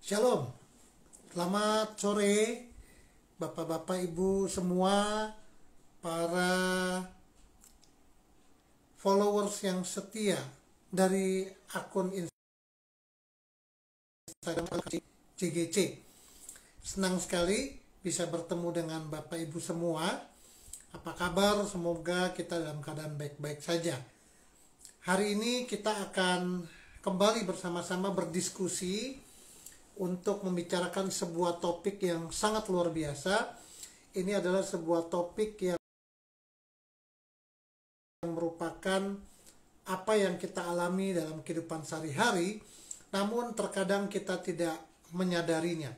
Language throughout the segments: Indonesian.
Shalom, selamat sore Bapak-bapak Ibu semua, para followers yang setia dari akun Instagram CGC. Senang sekali bisa bertemu dengan Bapak Ibu semua. Apa kabar? Semoga kita dalam keadaan baik-baik saja. Hari ini kita akan kembali bersama-sama berdiskusi untuk membicarakan sebuah topik yang sangat luar biasa. Ini adalah sebuah topik yang merupakan apa yang kita alami dalam kehidupan sehari-hari, namun terkadang kita tidak menyadarinya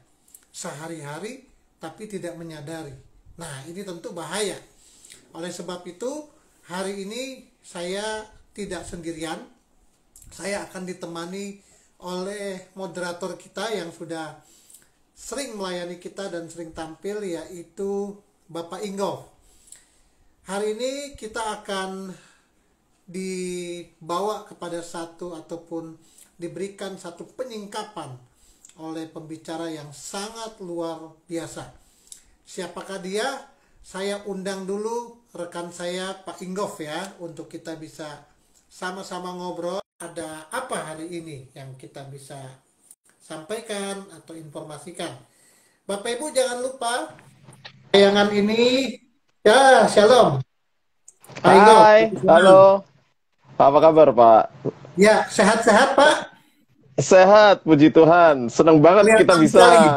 sehari-hari, tapi tidak menyadari. Nah, ini tentu bahaya. Oleh sebab itu, hari ini saya tidak sendirian. Saya akan ditemani oleh moderator kita yang sudah sering melayani kita dan sering tampil, yaitu Bapak Inggof. Hari ini kita akan dibawa kepada satu ataupun diberikan satu penyingkapan oleh pembicara yang sangat luar biasa. Siapakah dia? Saya undang dulu rekan saya Pak Inggof ya, untuk kita bisa sama-sama ngobrol. Ada apa hari ini yang kita bisa sampaikan atau informasikan. Bapak Ibu jangan lupa tayangan ini ya. Shalom Pak Inggof. Hai, halo. Apa kabar, Pak? Ya, sehat-sehat Pak? Sehat, puji Tuhan. Senang banget kita Kelihatan bisa sekali.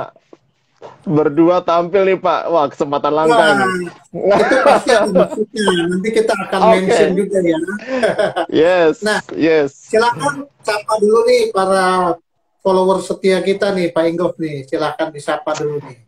berdua tampil nih, Pak. Wah, kesempatan langka Wah, nih. itu pasti ada maksudnya. Nanti kita akan mention Oke. juga ya. Yes, Nah, yes. silakan sapa dulu nih para follower setia kita nih Pak Inggof nih. Silakan disapa dulu nih.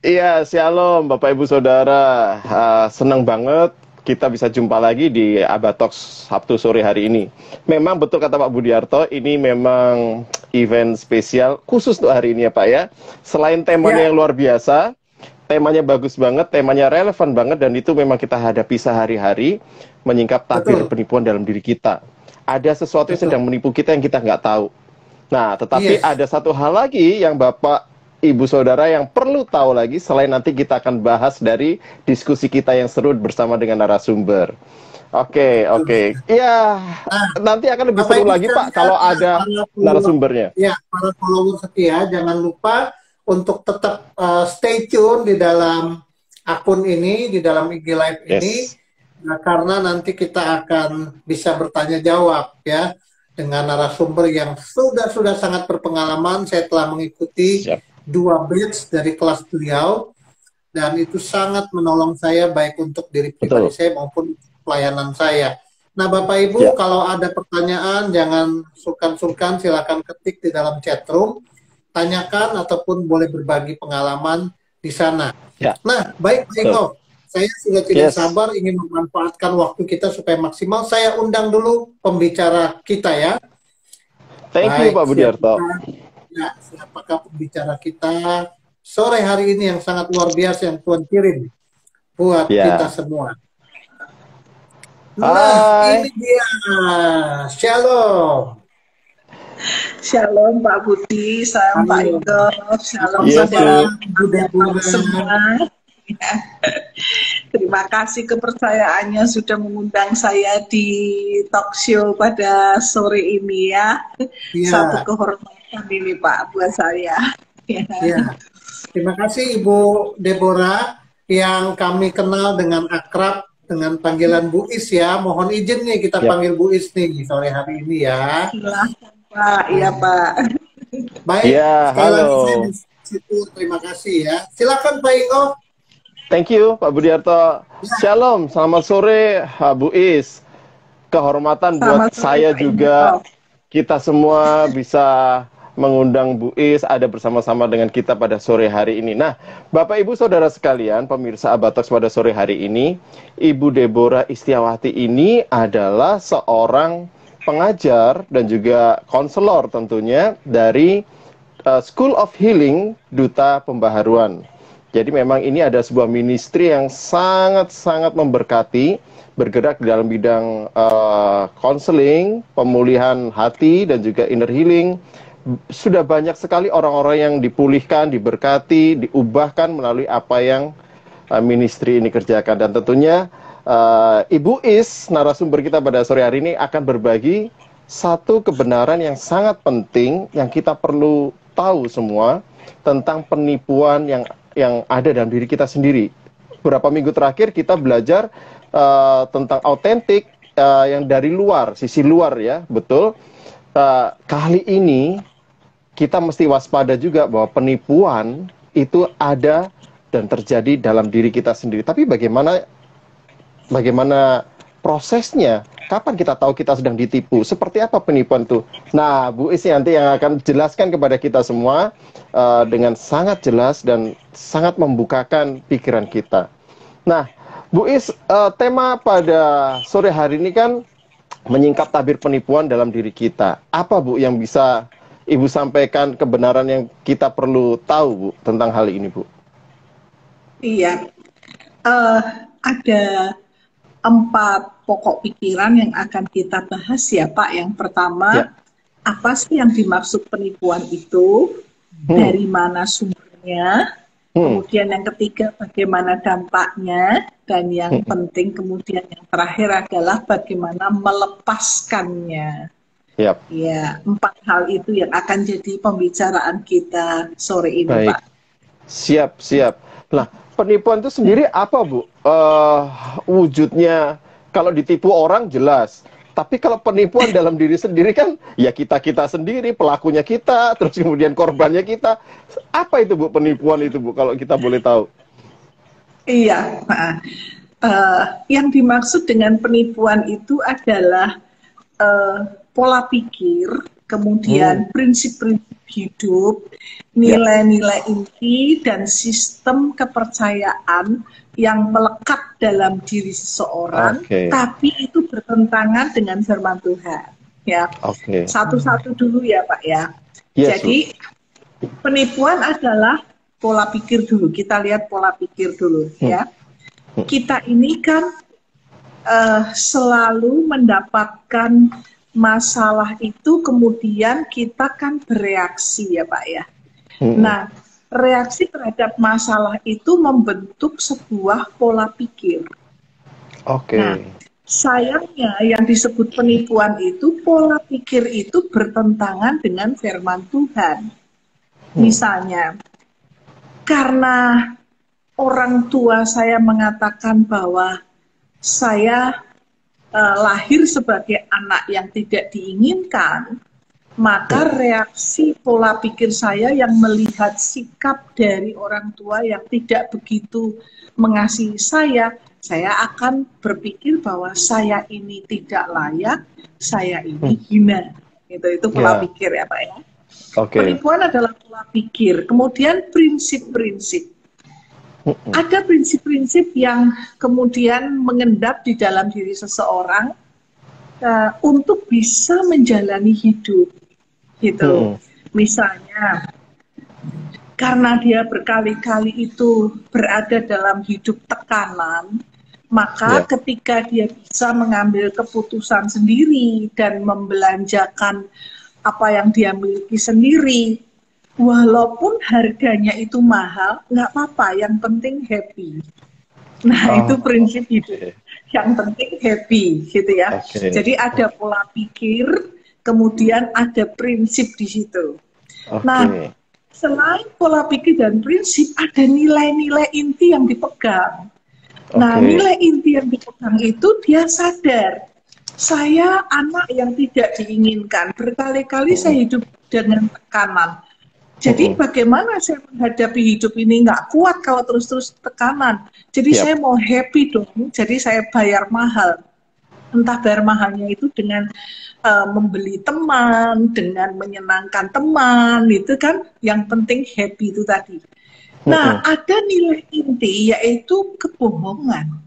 Iya, shalom Bapak Ibu Saudara. Senang banget kita bisa jumpa lagi di Abatox Sabtu sore hari ini. Memang betul kata Pak Budiarto, ini memang event spesial khusus untuk hari ini ya Pak ya. Selain temanya Ya, yang luar biasa, temanya bagus banget, temanya relevan banget, dan itu memang kita hadapi sehari-hari, menyingkap tabir betul, penipuan dalam diri kita. Ada sesuatu yang betul. sedang menipu kita yang kita nggak tahu. Nah, tetapi Yes, ada satu hal lagi yang Bapak, Ibu Saudara yang perlu tahu lagi, selain nanti kita akan bahas dari diskusi kita yang seru bersama dengan narasumber. Oke, betul. oke. Ya, Nah, nanti akan lebih Bapak seru Ibu lagi Pak sekalian, kalau ada narasumbernya. para follower setia, jangan lupa untuk tetap stay tune di dalam akun ini, di dalam IG Live ini, Yes. karena nanti kita akan bisa bertanya jawab ya dengan narasumber yang sudah sangat berpengalaman. Saya telah mengikuti Siap. 2 batch dari kelas beliau, dan itu sangat menolong saya baik untuk diri pribadi Betul. saya maupun pelayanan saya. Nah, Bapak Ibu, Ya. kalau ada pertanyaan jangan sungkan-sungkan, silakan ketik di dalam chat room, tanyakan ataupun boleh berbagi pengalaman di sana. Ya. Nah, baik Pak Betul. Inggof, saya sudah tidak Yes. sabar ingin memanfaatkan waktu kita supaya maksimal. Saya undang dulu pembicara kita ya. Thank you Pak Baik, Budiarto. siapakah pembicara kita sore hari ini yang sangat luar biasa yang Tuhan kirim buat kita Ya. semua. Nah, Hai. ini dia. Shalom. Shalom Pak Budi, salam Pak Halo. Inggof, shalom Yes, saudara Ibu Deborah. semua. Terima kasih kepercayaannya sudah mengundang saya di talk show pada sore ini ya. Satu Iya, kehormatan ini Pak buat saya. Ya. iya. Terima kasih Ibu Deborah yang kami kenal dengan akrab dengan panggilan Bu Is ya. Mohon izin nih kita Yap. panggil Bu Is nih sore hari ini ya. Silahkan Pak, iya Pak. Baik, Ya, sekali lagi saya halo. di situ terima kasih ya. Silakan Pak Inggof. Thank you Pak Budiarto. Ya, Shalom, selamat sore Bu Is. Kehormatan buat Selamat sore saya Pak juga, Inggof. kita semua bisa mengundang Bu Is ada bersama-sama dengan kita pada sore hari ini. Nah, Bapak Ibu Saudara sekalian, pemirsa Abatox pada sore hari ini, Ibu Deborah Istiawati ini adalah seorang pengajar dan juga konselor tentunya dari School of Healing Duta Pembaharuan. Jadi memang ini ada sebuah ministry yang sangat-sangat memberkati, bergerak di dalam bidang counseling, pemulihan hati, dan juga inner healing, sudah banyak sekali orang-orang yang dipulihkan, diberkati, diubahkan melalui apa yang ministry ini kerjakan. Dan tentunya Ibu Is, narasumber kita pada sore hari ini, akan berbagi satu kebenaran yang sangat penting yang kita perlu tahu semua tentang penipuan yang ada dalam diri kita sendiri. Beberapa minggu terakhir kita belajar tentang autentik yang dari luar, sisi luar ya, betul. Kali ini kita mesti waspada juga bahwa penipuan itu ada dan terjadi dalam diri kita sendiri. Tapi bagaimana prosesnya? Kapan kita tahu kita sedang ditipu? Seperti apa penipuan itu? Nah, Bu Is nanti yang akan jelaskan kepada kita semua dengan sangat jelas dan sangat membukakan pikiran kita. Nah, Bu Is, tema pada sore hari ini kan menyingkap tabir penipuan dalam diri kita. Apa, Bu, yang bisa Ibu sampaikan kebenaran yang kita perlu tahu, Bu, tentang hal ini, Bu? Iya, ada 4 pokok pikiran yang akan kita bahas ya Pak. Yang pertama, apa sih yang dimaksud penipuan itu? Dari mana sumbernya? Kemudian yang ketiga, bagaimana dampaknya? Dan yang penting kemudian yang terakhir adalah bagaimana melepaskannya. Ya, 4 hal itu yang akan jadi pembicaraan kita sore ini, baik, Pak. Siap. Nah, penipuan itu sendiri apa, Bu? Wujudnya, kalau ditipu orang jelas. Tapi kalau penipuan dalam diri sendiri kan, ya kita sendiri, pelakunya kita, terus kemudian korbannya kita. Apa itu, Bu, penipuan itu, Bu, kalau kita boleh tahu? Iya, yang dimaksud dengan penipuan itu adalah pola pikir, kemudian prinsip-prinsip hidup, nilai-nilai inti, dan sistem kepercayaan yang melekat dalam diri seseorang, tapi itu bertentangan dengan firman Tuhan. Ya, satu-satu dulu ya Pak ya. Jadi penipuan adalah pola pikir dulu. Kita lihat pola pikir dulu ya. Kita ini kan selalu mendapatkan masalah itu, kemudian kita kan bereaksi ya Pak ya. Nah, reaksi terhadap masalah itu membentuk sebuah pola pikir. Nah, sayangnya yang disebut penipuan itu, pola pikir itu bertentangan dengan firman Tuhan. Misalnya, karena orang tua saya mengatakan bahwa saya lahir sebagai anak yang tidak diinginkan, maka reaksi pola pikir saya yang melihat sikap dari orang tua yang tidak begitu mengasihi saya akan berpikir bahwa saya ini tidak layak, saya ini hina. Itu pola pikir ya Pak ya. Penipuan adalah pola pikir. Kemudian prinsip-prinsip. Ada prinsip-prinsip yang kemudian mengendap di dalam diri seseorang untuk bisa menjalani hidup, gitu. Misalnya, karena dia berkali-kali itu berada dalam hidup tekanan, maka ketika dia bisa mengambil keputusan sendiri dan membelanjakan apa yang dia miliki sendiri, walaupun harganya itu mahal, nggak apa-apa, yang penting happy. Nah, itu prinsip hidup. Yang penting happy, gitu ya. Jadi ada pola pikir, kemudian ada prinsip di situ. Nah, selain pola pikir dan prinsip, ada nilai-nilai inti yang dipegang. Nah, nilai inti yang dipegang itu dia sadar, saya anak yang tidak diinginkan. Berkali-kali saya hidup dengan tekanan. Jadi bagaimana saya menghadapi hidup ini, nggak kuat kalau terus-terus tekanan. Jadi saya mau happy dong, jadi saya bayar mahal. Entah bayar mahalnya itu dengan membeli teman, dengan menyenangkan teman, itu kan yang penting happy itu tadi. Nah, ada nilai inti yaitu kebohongan.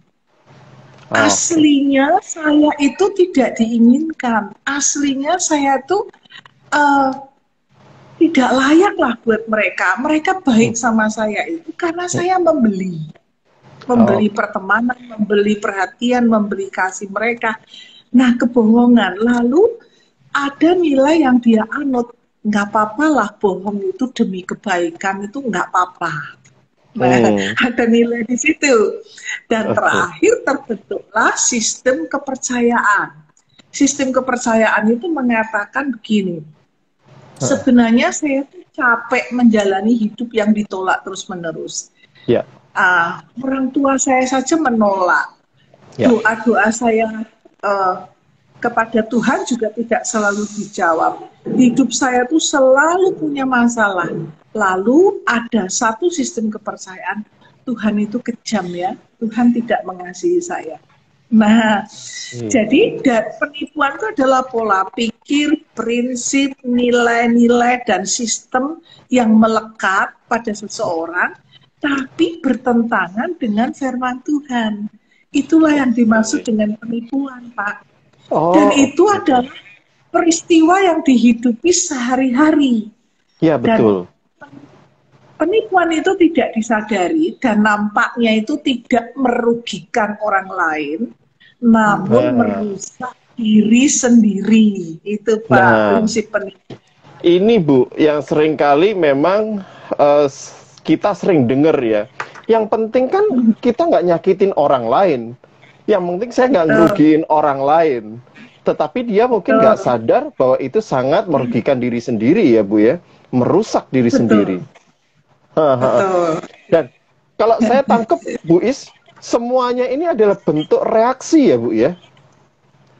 Aslinya saya itu tidak diinginkan. Aslinya saya itu tidak layak lah buat mereka. Mereka baik sama saya itu karena saya membeli pertemanan, membeli perhatian, membeli kasih mereka. Nah, kebohongan. Lalu ada nilai yang dia anut. nggak apa-apa lah bohong itu demi kebaikan itu nggak apa-apa. Nah, ada nilai di situ. Dan terakhir terbentuklah sistem kepercayaan. Sistem kepercayaan itu mengatakan begini, sebenarnya saya tuh capek menjalani hidup yang ditolak terus-menerus. Ya. Orang tua saya saja menolak. Doa-doa saya kepada Tuhan juga tidak selalu dijawab. Hidup saya tuh selalu punya masalah. Lalu ada satu sistem kepercayaan, Tuhan itu kejam ya, Tuhan tidak mengasihi saya. Nah, jadi penipuan itu adalah pola pikir, prinsip, nilai-nilai, dan sistem yang melekat pada seseorang, tapi bertentangan dengan firman Tuhan. Itulah yang dimaksud dengan penipuan, Pak. Dan itu adalah peristiwa yang dihidupi sehari-hari. Ya, betul. Dan penipuan itu tidak disadari dan nampaknya itu tidak merugikan orang lain, namun merusak diri sendiri. Itu Pak, prinsip penipuan. Ini Bu, yang seringkali memang kita sering dengar ya. Yang penting kan kita nggak nyakitin orang lain. Yang penting saya nggak ngerugiin orang lain. Tetapi dia mungkin nggak sadar bahwa itu sangat merugikan diri sendiri ya Bu ya. Merusak diri sendiri. Dan kalau saya tangkap Bu Is, semuanya ini adalah bentuk reaksi ya Bu ya?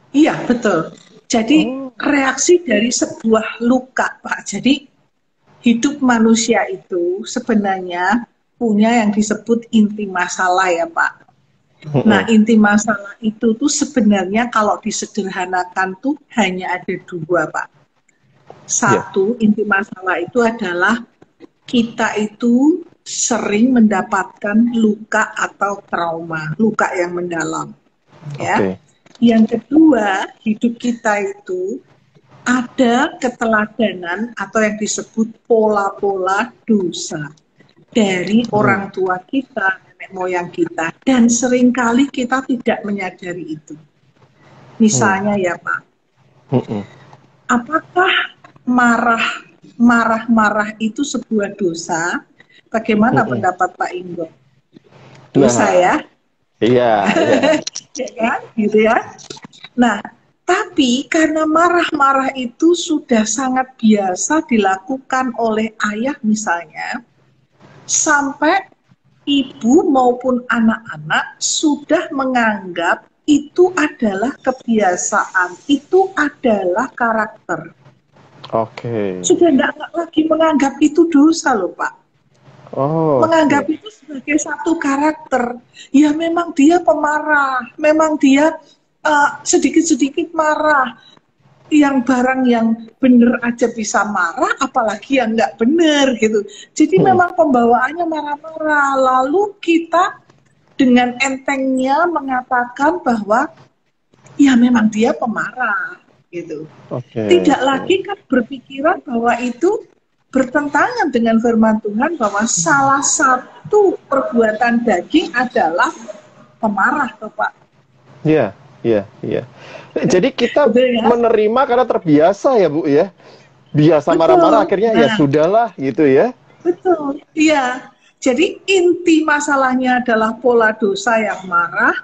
Iya, betul. Jadi reaksi dari sebuah luka Pak. Jadi hidup manusia itu sebenarnya punya yang disebut inti masalah ya Pak. Nah, inti masalah itu tuh sebenarnya kalau disederhanakan tuh hanya ada dua, Pak. Satu, inti masalah itu adalah kita itu sering mendapatkan luka atau trauma, luka yang mendalam. Ya. Yang kedua, hidup kita itu ada keteladanan atau yang disebut pola-pola dosa dari orang tua kita, nenek moyang kita, dan seringkali kita tidak menyadari itu. Misalnya ya Pak, apakah marah-marah itu sebuah dosa? Bagaimana pendapat Pak Inggo? Dosa ya? Iya. Ya kan? Gitu ya. Nah, tapi karena marah-marah itu sudah sangat biasa dilakukan oleh ayah misalnya, sampai ibu maupun anak-anak sudah menganggap itu adalah kebiasaan, itu adalah karakter. Sudah tidak lagi menganggap itu dosa loh Pak. Menganggap itu sebagai satu karakter. Ya memang dia pemarah, memang dia sedikit-sedikit marah. Yang barang yang bener aja bisa marah, apalagi yang nggak bener gitu. Jadi memang pembawaannya marah-marah. Lalu kita dengan entengnya mengatakan bahwa ya memang dia pemarah gitu. Tidak lagi kan berpikiran bahwa itu bertentangan dengan firman Tuhan bahwa salah satu perbuatan daging adalah pemarah, toh Pak. Iya. Jadi kita menerima karena terbiasa ya Bu ya. Biasa marah-marah akhirnya ya sudahlah gitu ya. Betul, iya. Jadi inti masalahnya adalah pola dosa yang marah.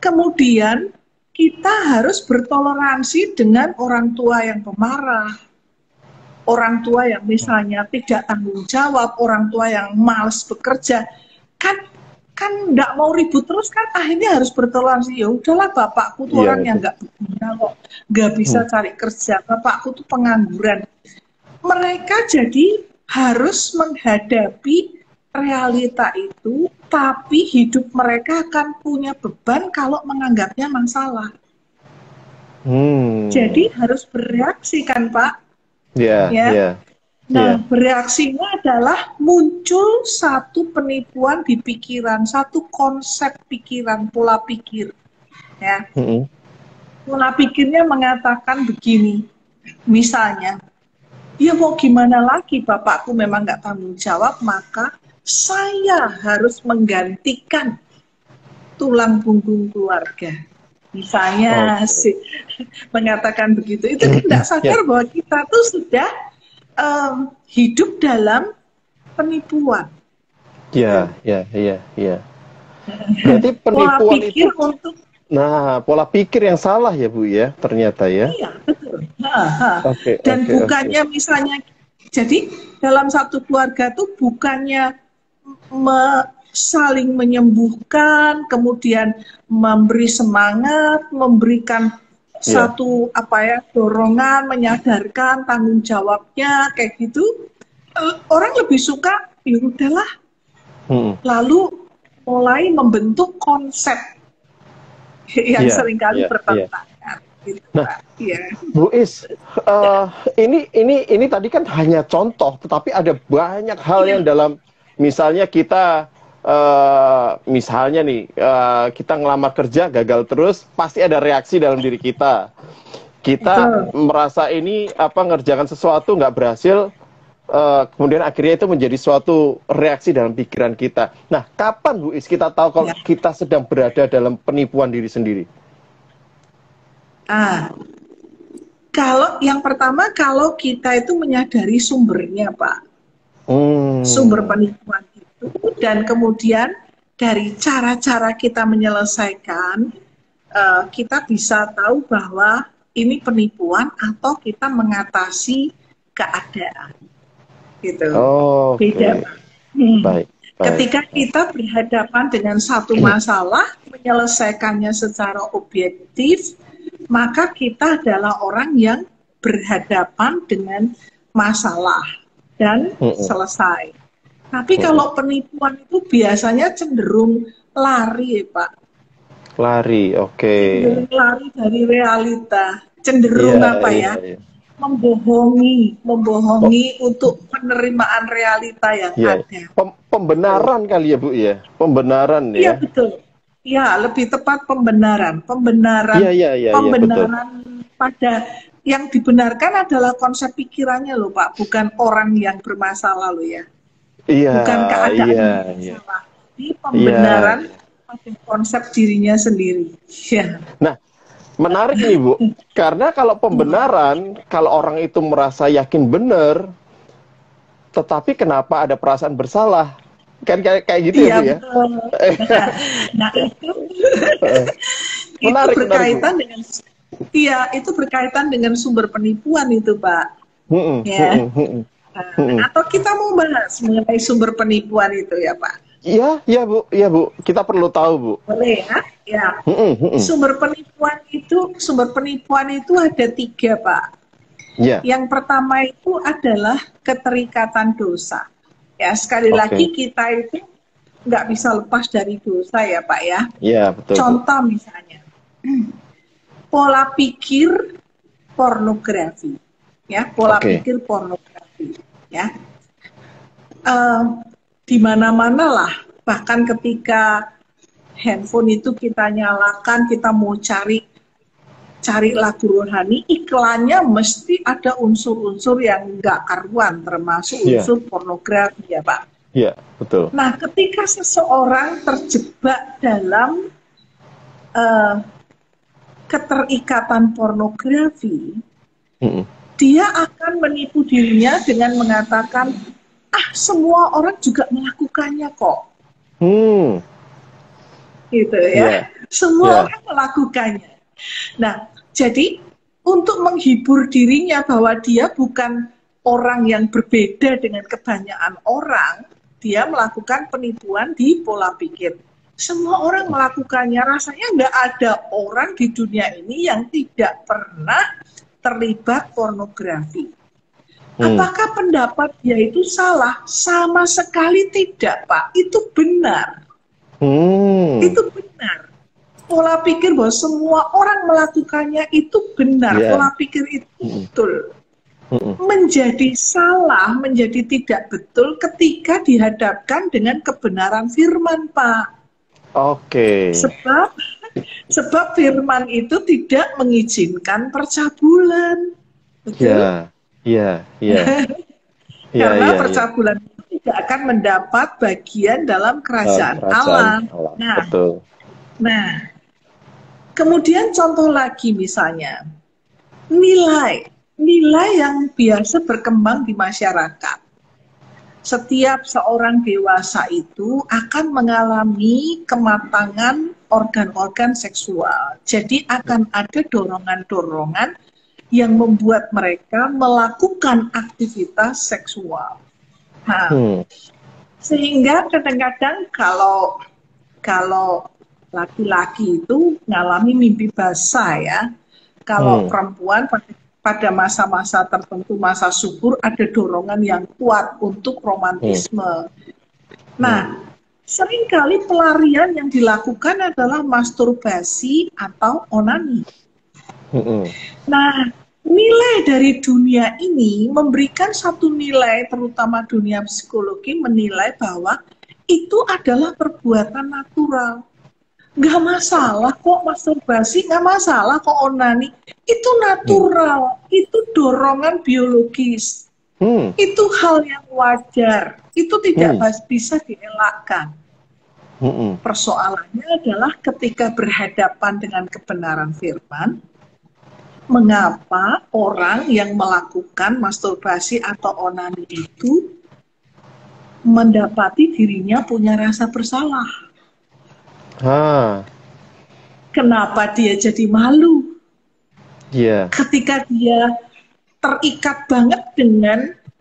Kemudian kita harus bertoleransi dengan orang tua yang pemarah. Orang tua yang misalnya tidak tanggung jawab, orang tua yang malas bekerja. Kan nggak mau ribut terus kan akhirnya harus bertoleransi. Ya udahlah bapakku tuh orang yang nggak berguna kok, nggak bisa cari kerja, bapakku tuh pengangguran. Mereka jadi harus menghadapi realita itu, tapi hidup mereka akan punya beban kalau menganggapnya masalah. Jadi harus bereaksi kan Pak? Nah, bereaksinya adalah muncul satu penipuan di pikiran, satu konsep pikiran, pola pikir. Ya. Pola pikirnya mengatakan begini, misalnya, ya mau gimana lagi, bapakku memang nggak tanggung jawab, maka saya harus menggantikan tulang punggung keluarga. Misalnya mengatakan begitu, itu tidak sadar bahwa kita tuh sudah hidup dalam penipuan. Ya, ya, ya, ya. Berarti Pola penipuan pikir itu, untuk nah, pola pikir yang salah ya Bu ya, ternyata ya. iya betul. Ha. Oke, Dan oke, oke. bukannya misalnya, jadi dalam satu keluarga tuh bukannya saling menyembuhkan, kemudian memberi semangat, memberikan Ya, satu apa ya dorongan, menyadarkan tanggung jawabnya kayak gitu. Orang lebih suka ya udahlah, mm, lalu mulai membentuk konsep yang ya, seringkali ya, ya. bertentangan gitu Nah, Pak. Iya. Bu Is, ini tadi kan hanya contoh, tetapi ada banyak hal Iya. yang dalam, misalnya kita, misalnya nih, kita ngelamar kerja gagal terus, pasti ada reaksi dalam diri kita. Kita Betul. merasa ini apa ngerjakan sesuatu nggak berhasil, kemudian akhirnya itu menjadi suatu reaksi dalam pikiran kita. Nah, kapan Bu Is kita tahu kalau Ya. kita sedang berada dalam penipuan diri sendiri? Kalau yang pertama, kalau kita itu menyadari sumbernya, Pak, sumber penipuan itu, dan kemudian dari cara-cara kita menyelesaikan, kita bisa tahu bahwa ini penipuan atau kita mengatasi keadaan, gitu. Oke. Beda, Pak. Baik, baik. Ketika kita berhadapan dengan satu masalah, menyelesaikannya secara objektif, maka kita adalah orang yang berhadapan dengan masalah dan selesai. Tapi kalau penipuan itu biasanya cenderung lari, Pak. Lari, oke. Cenderung lari dari realita. Cenderung Iya, apa iya, ya? iya. Membohongi untuk penerimaan realita yang Iya. ada. Pembenaran kali ya Bu ya, pembenaran Iya ya. betul. Ya, lebih tepat pembenaran. Pembenaran, Iya, iya, betul. pembenaran pada yang dibenarkan adalah konsep pikirannya loh Pak, bukan orang yang bermasalah loh ya. Iya, Bukan keadaan iya, yang iya. salah. Ini pembenaran Iya. pada konsep dirinya sendiri. Ya. Nah, menarik nih Bu, karena kalau pembenaran, kalau orang itu merasa yakin benar, tetapi kenapa ada perasaan bersalah? Kan kayak gitu ya Bu ya? Betul. Nah itu Menarik, itu berkaitan Bu. dengan itu berkaitan dengan sumber penipuan itu Pak. Ya. Atau kita mau bahas mengenai sumber penipuan itu ya Pak? Iya, iya Bu, kita perlu tahu Bu. Boleh ya? Ya. Sumber penipuan itu ada 3 Pak. Ya. Yang pertama itu adalah keterikatan dosa. Ya sekali lagi kita itu nggak bisa lepas dari dosa ya Pak ya. Iya betul. Contoh misalnya pola pikir pornografi, ya pola pikir pornografi, ya di mana-mana lah. Bahkan ketika handphone itu kita nyalakan, kita mau cari lagu rohani, iklannya mesti ada unsur-unsur yang nggak karuan, termasuk unsur pornografi ya Pak. Iya, betul. Nah, ketika seseorang terjebak dalam keterikatan pornografi, dia akan menipu dirinya dengan mengatakan, semua orang juga melakukannya kok. Gitu ya. Semua orang melakukannya. Nah, jadi untuk menghibur dirinya bahwa dia bukan orang yang berbeda dengan kebanyakan orang, dia melakukan penipuan di pola pikir. Semua orang melakukannya, rasanya nggak ada orang di dunia ini yang tidak pernah terlibat pornografi. Apakah pendapat dia itu salah? Sama sekali tidak, Pak. Itu benar. Itu benar. Pola pikir bahwa semua orang melakukannya itu benar. Pola pikir itu betul. Menjadi salah, menjadi tidak betul ketika dihadapkan dengan kebenaran firman, Pak. Sebab firman itu tidak mengizinkan percabulan. Betul? Iya. Karena percabulan itu tidak akan mendapat bagian dalam kerajaan Allah. Nah, kemudian contoh lagi misalnya, nilai nilai yang biasa berkembang di masyarakat. Setiap seorang dewasa itu akan mengalami kematangan organ-organ seksual. Jadi akan ada dorongan-dorongan yang membuat mereka melakukan aktivitas seksual. Nah, sehingga kadang-kadang kalau laki-laki itu mengalami mimpi basah ya, kalau perempuan pada masa-masa tertentu, masa subur, ada dorongan yang kuat untuk romantisme. Nah, seringkali pelarian yang dilakukan adalah masturbasi atau onani. Nah, nilai dari dunia ini memberikan satu nilai, terutama dunia psikologi, menilai bahwa itu adalah perbuatan natural. Nggak masalah kok masturbasi, nggak masalah kok onani. Itu natural, itu dorongan biologis. Itu hal yang wajar, itu tidak bisa dielakkan. Persoalannya adalah ketika berhadapan dengan kebenaran firman, mengapa orang yang melakukan masturbasi atau onani itu mendapati dirinya punya rasa bersalah? Kenapa dia jadi malu? Ketika dia terikat banget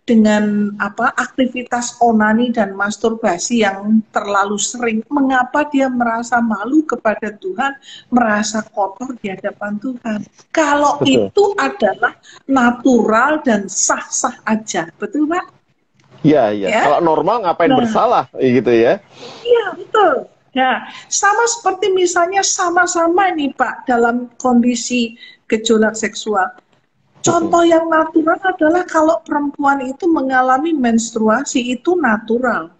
dengan aktivitas onani dan masturbasi yang terlalu sering, mengapa dia merasa malu kepada Tuhan, merasa kotor di hadapan Tuhan? Kalau itu adalah natural dan sah-sah aja, betul Pak? Iya. Kalau normal ngapain bersalah, gitu ya? Iya, betul. Nah, sama seperti misalnya sama-sama nih Pak dalam kondisi gejolak seksual. Contoh yang natural adalah kalau perempuan itu mengalami menstruasi, itu natural.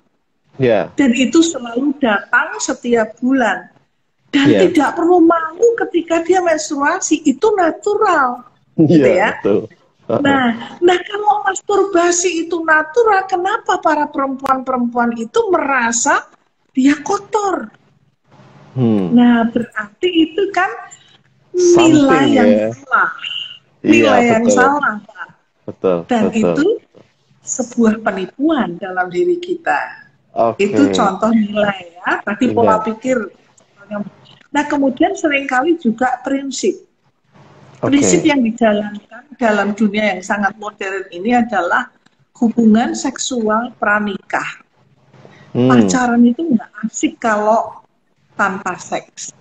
Dan itu selalu datang setiap bulan. Dan tidak perlu malu ketika dia menstruasi, itu natural. Gitu ya. Betul. Nah, kalau masturbasi itu natural, kenapa para perempuan-perempuan itu merasa dia kotor? Nah, berarti itu kan nilai yang salah. Nilai yang salah, Pak. Dan itu sebuah penipuan dalam diri kita. Itu contoh nilai ya. Tadi pola pikir. Nah, kemudian seringkali juga prinsip. Prinsip yang dijalankan dalam dunia yang sangat modern ini adalah hubungan seksual pranikah. Pacaran itu nggak asik kalau tanpa seks.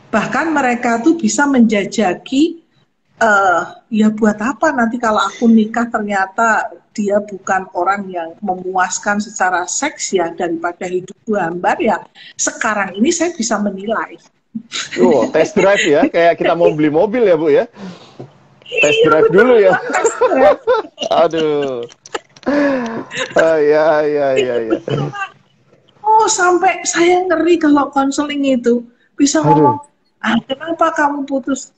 Bahkan mereka tuh bisa menjajaki, ya buat apa nanti kalau aku nikah ternyata dia bukan orang yang memuaskan secara seks ya, daripada hidup hambar ya. Sekarang ini saya bisa menilai. Test drive ya, kayak kita mau beli mobil ya Bu ya. Test drive dulu ya. Aduh. Ya. Oh, sampai saya ngeri kalau konseling itu bisa ngomong, kenapa kamu putus?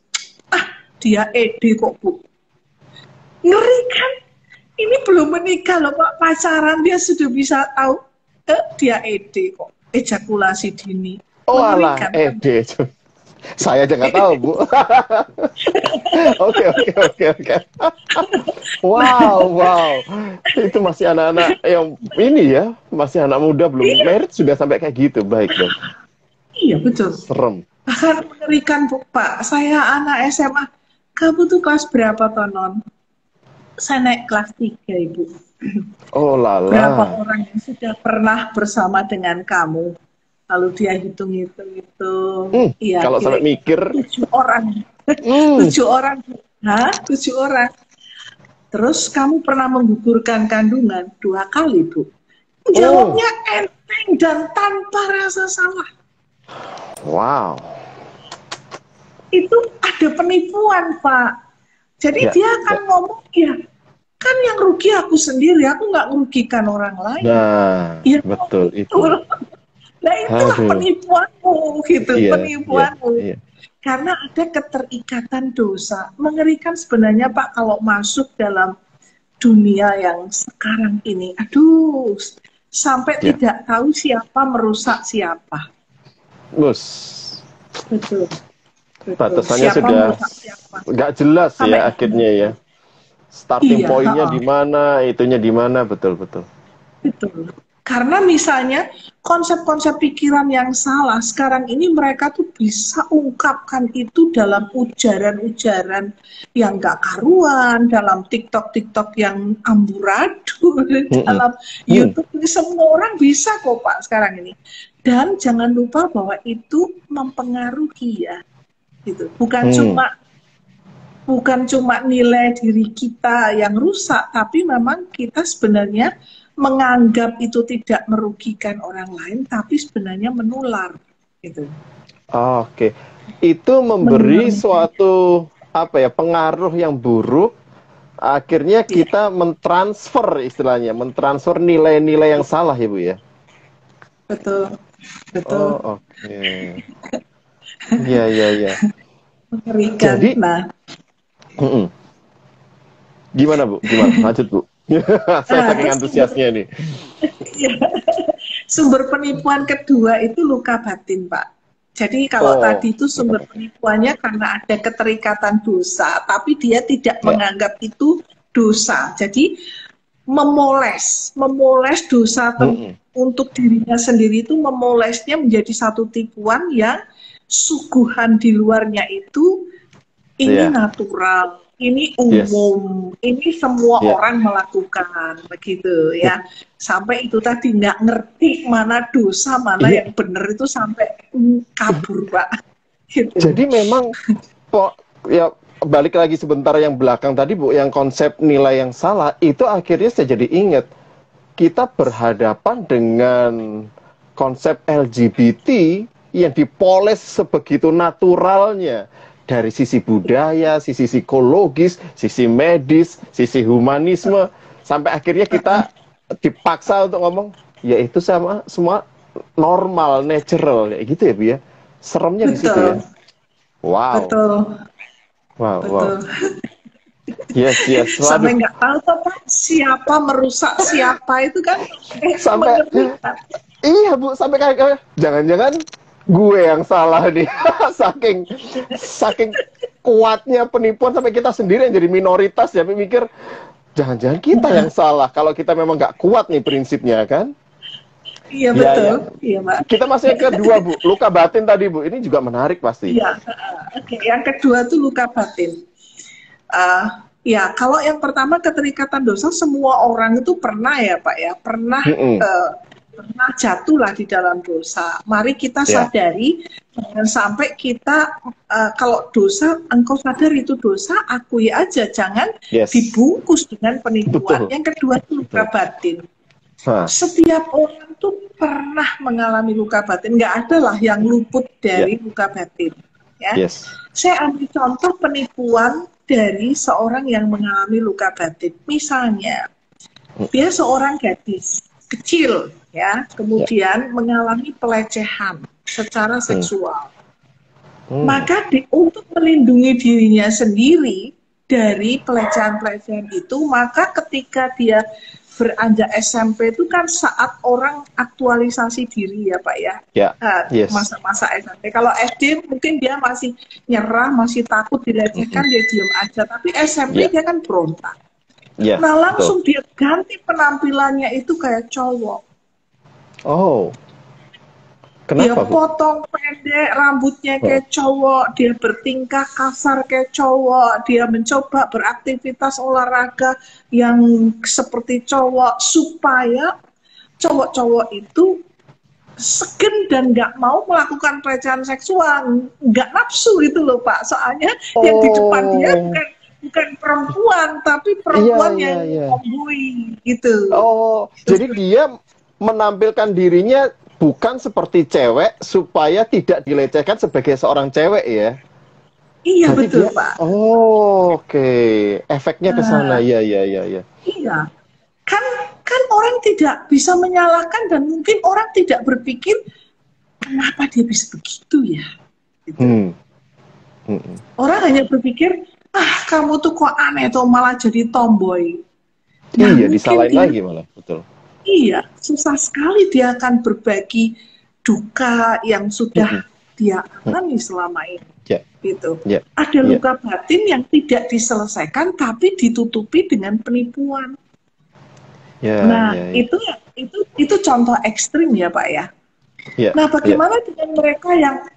Dia ED kok Bu. Ngeri kan? Ini belum menikah loh Pak, pacaran dia sudah bisa tahu dia ED kok, ejakulasi dini. Alah, ED itu. Saya aja nggak tahu Bu. Oke. Wow. Itu masih anak-anak yang ini ya, masih anak muda belum married sudah sampai kayak gitu, baik dong. Iya betul. Serem. Bahkan mengerikan Bu, Pak. Saya anak SMA. Kamu tuh kelas berapa Tonon? Saya naik kelas 3 Ibu. Oh lala. Berapa orang yang sudah pernah bersama dengan kamu? Lalu dia hitung-hitung itu. Iya. Kalau sampai mikir. 7 orang. 7 orang. 7 orang. Terus kamu pernah menggugurkan kandungan 2 kali Bu. Jawabnya enteng dan tanpa rasa salah. Wow. Itu ada penipuan Pak. Jadi dia akan ngomong ya, kan yang rugi aku sendiri, aku nggak merugikan orang lain. Nah, ya, betul itu. Nah itulah penipuanmu gitu, penipuanmu. Iya. Karena ada keterikatan dosa. Mengerikan sebenarnya Pak kalau masuk dalam dunia yang sekarang ini. Aduh, sampai tidak tahu siapa merusak siapa. Bos. Betul. Betul. Batasannya Siapa sudah merusak siapa. nggak jelas Sampai ya akhirnya ya. Starting iya, pointnya heeh. di mana, itunya di mana, betul-betul. Betul. Karena misalnya konsep-konsep pikiran yang salah sekarang ini mereka tuh bisa ungkapkan itu dalam ujaran-ujaran yang gak karuan, dalam TikTok-TikTok yang amburadul, Mm-mm. dalam Hmm. YouTube ini semua orang bisa kok Pak sekarang ini. Dan jangan lupa bahwa itu mempengaruhi ya, gitu. Hmm. Bukan cuma nilai diri kita yang rusak, tapi memang kita sebenarnya menganggap itu tidak merugikan orang lain, tapi sebenarnya menular, gitu. Oke, itu memberi Menularnya, suatu apa ya pengaruh yang buruk. Akhirnya ya, kita mentransfer istilahnya, mentransfer nilai-nilai yang salah ya Bu ya. betul, Oh betul, oke, iya iya iya. mengerikan. Jadi, Nah, mm-mm. Gimana Bu? Gimana? Lanjut Bu. Saya saking terus antusiasnya nih. sumber penipuan kedua itu luka batin, Pak. Jadi kalau Oh, tadi itu sumber penipuannya karena ada keterikatan dosa, tapi dia tidak ya. menganggap itu dosa. Jadi memoles dosa Mm-mm. untuk dirinya sendiri itu memolesnya menjadi satu tipuan yang suguhan di luarnya itu ini Iya. natural, ini Yes. umum, ini semua Ya. orang melakukan, begitu ya. Sampai itu tadi nggak ngerti mana dosa, mana Iya. yang benar itu sampai kabur, Pak. Gitu. Jadi memang ya balik lagi sebentar yang belakang tadi Bu, yang konsep nilai yang salah itu akhirnya saya jadi ingat kita berhadapan dengan konsep LGBT yang dipoles sebegitu naturalnya dari sisi budaya, sisi psikologis, sisi medis, sisi humanisme sampai akhirnya kita dipaksa untuk ngomong ya itu sama semua normal, natural kayak gitu ya Bu ya. Seremnya di situ ya. Betul, Wow. betul, Wow, wow. betul. Yes, yes. Sampai Waduh. nggak tahu tuh, Pak, siapa merusak siapa itu kan Sampai mengerikan. iya, Bu, sampai kayak jangan-jangan gue yang salah nih. Saking saking kuatnya penipuan sampai kita sendiri yang jadi minoritas ya mikir jangan-jangan kita yang salah kalau kita memang nggak kuat nih prinsipnya kan. Iya Iya, betul, iya. iya Pak. Kita masih yang kedua, Bu. Luka batin tadi, Bu. Ini juga menarik pasti. Iya, oke. Yang kedua tuh luka batin. Eh, ya, kalau yang pertama keterikatan dosa, semua orang itu pernah ya Pak ya, pernah Mm-mm. pernah jatuh lah di dalam dosa. Mari kita Ya. sadari, jangan sampai kita kalau dosa, engkau sadar itu dosa, akui aja, jangan Yes. dibungkus dengan penipuan. Betul. Yang kedua itu luka batin. Hah. Setiap orang tuh pernah mengalami luka batin, nggak ada lah yang luput dari luka batin. Ya, Yes. saya ambil contoh penipuan dari seorang yang mengalami luka batin. Misalnya, dia seorang gadis kecil, ya, kemudian mengalami pelecehan secara seksual. Maka untuk melindungi dirinya sendiri dari pelecehan-pelecehan itu, maka ketika dia beranjak SMP itu kan saat orang aktualisasi diri ya Pak ya. Ya. Yes. Masa-masa SMP. Kalau SD mungkin dia masih nyerah, masih takut dilecehkan, dia diam aja. Tapi SMP dia kan berontak. Ya. Nah langsung Betul. dia ganti penampilannya itu kayak cowok. Oh. Dia Kenapa, Bu? potong pendek rambutnya kayak cowok, dia bertingkah kasar kayak cowok, dia mencoba beraktivitas olahraga yang seperti cowok supaya cowok-cowok itu segen dan nggak mau melakukan pelecehan seksual, nggak nafsu gitu loh Pak. Soalnya yang di depan dia bukan perempuan, tapi perempuan yang tomboy gitu. Oh, jadi dia menampilkan dirinya bukan seperti cewek supaya tidak dilecehkan sebagai seorang cewek ya. Iya jadi betul dia, Pak. Oh, oke. Efeknya ke sana. Iya. Iya. Kan orang tidak bisa menyalahkan dan mungkin orang tidak berpikir kenapa dia bisa begitu ya. Gitu. Orang hanya berpikir, kamu tuh kok aneh tuh malah jadi tomboy. Nah, iya, disalahin lagi malah, betul. Iya, susah sekali dia akan berbagi duka yang sudah dia alami selama ini. Ya. gitu. Ya. Ada Ya. luka batin yang tidak diselesaikan tapi ditutupi dengan penipuan. Ya. Nah, Ya. Ya. itu contoh ekstrim ya, Pak ya. Ya. Nah, Ya. bagaimana dengan mereka yang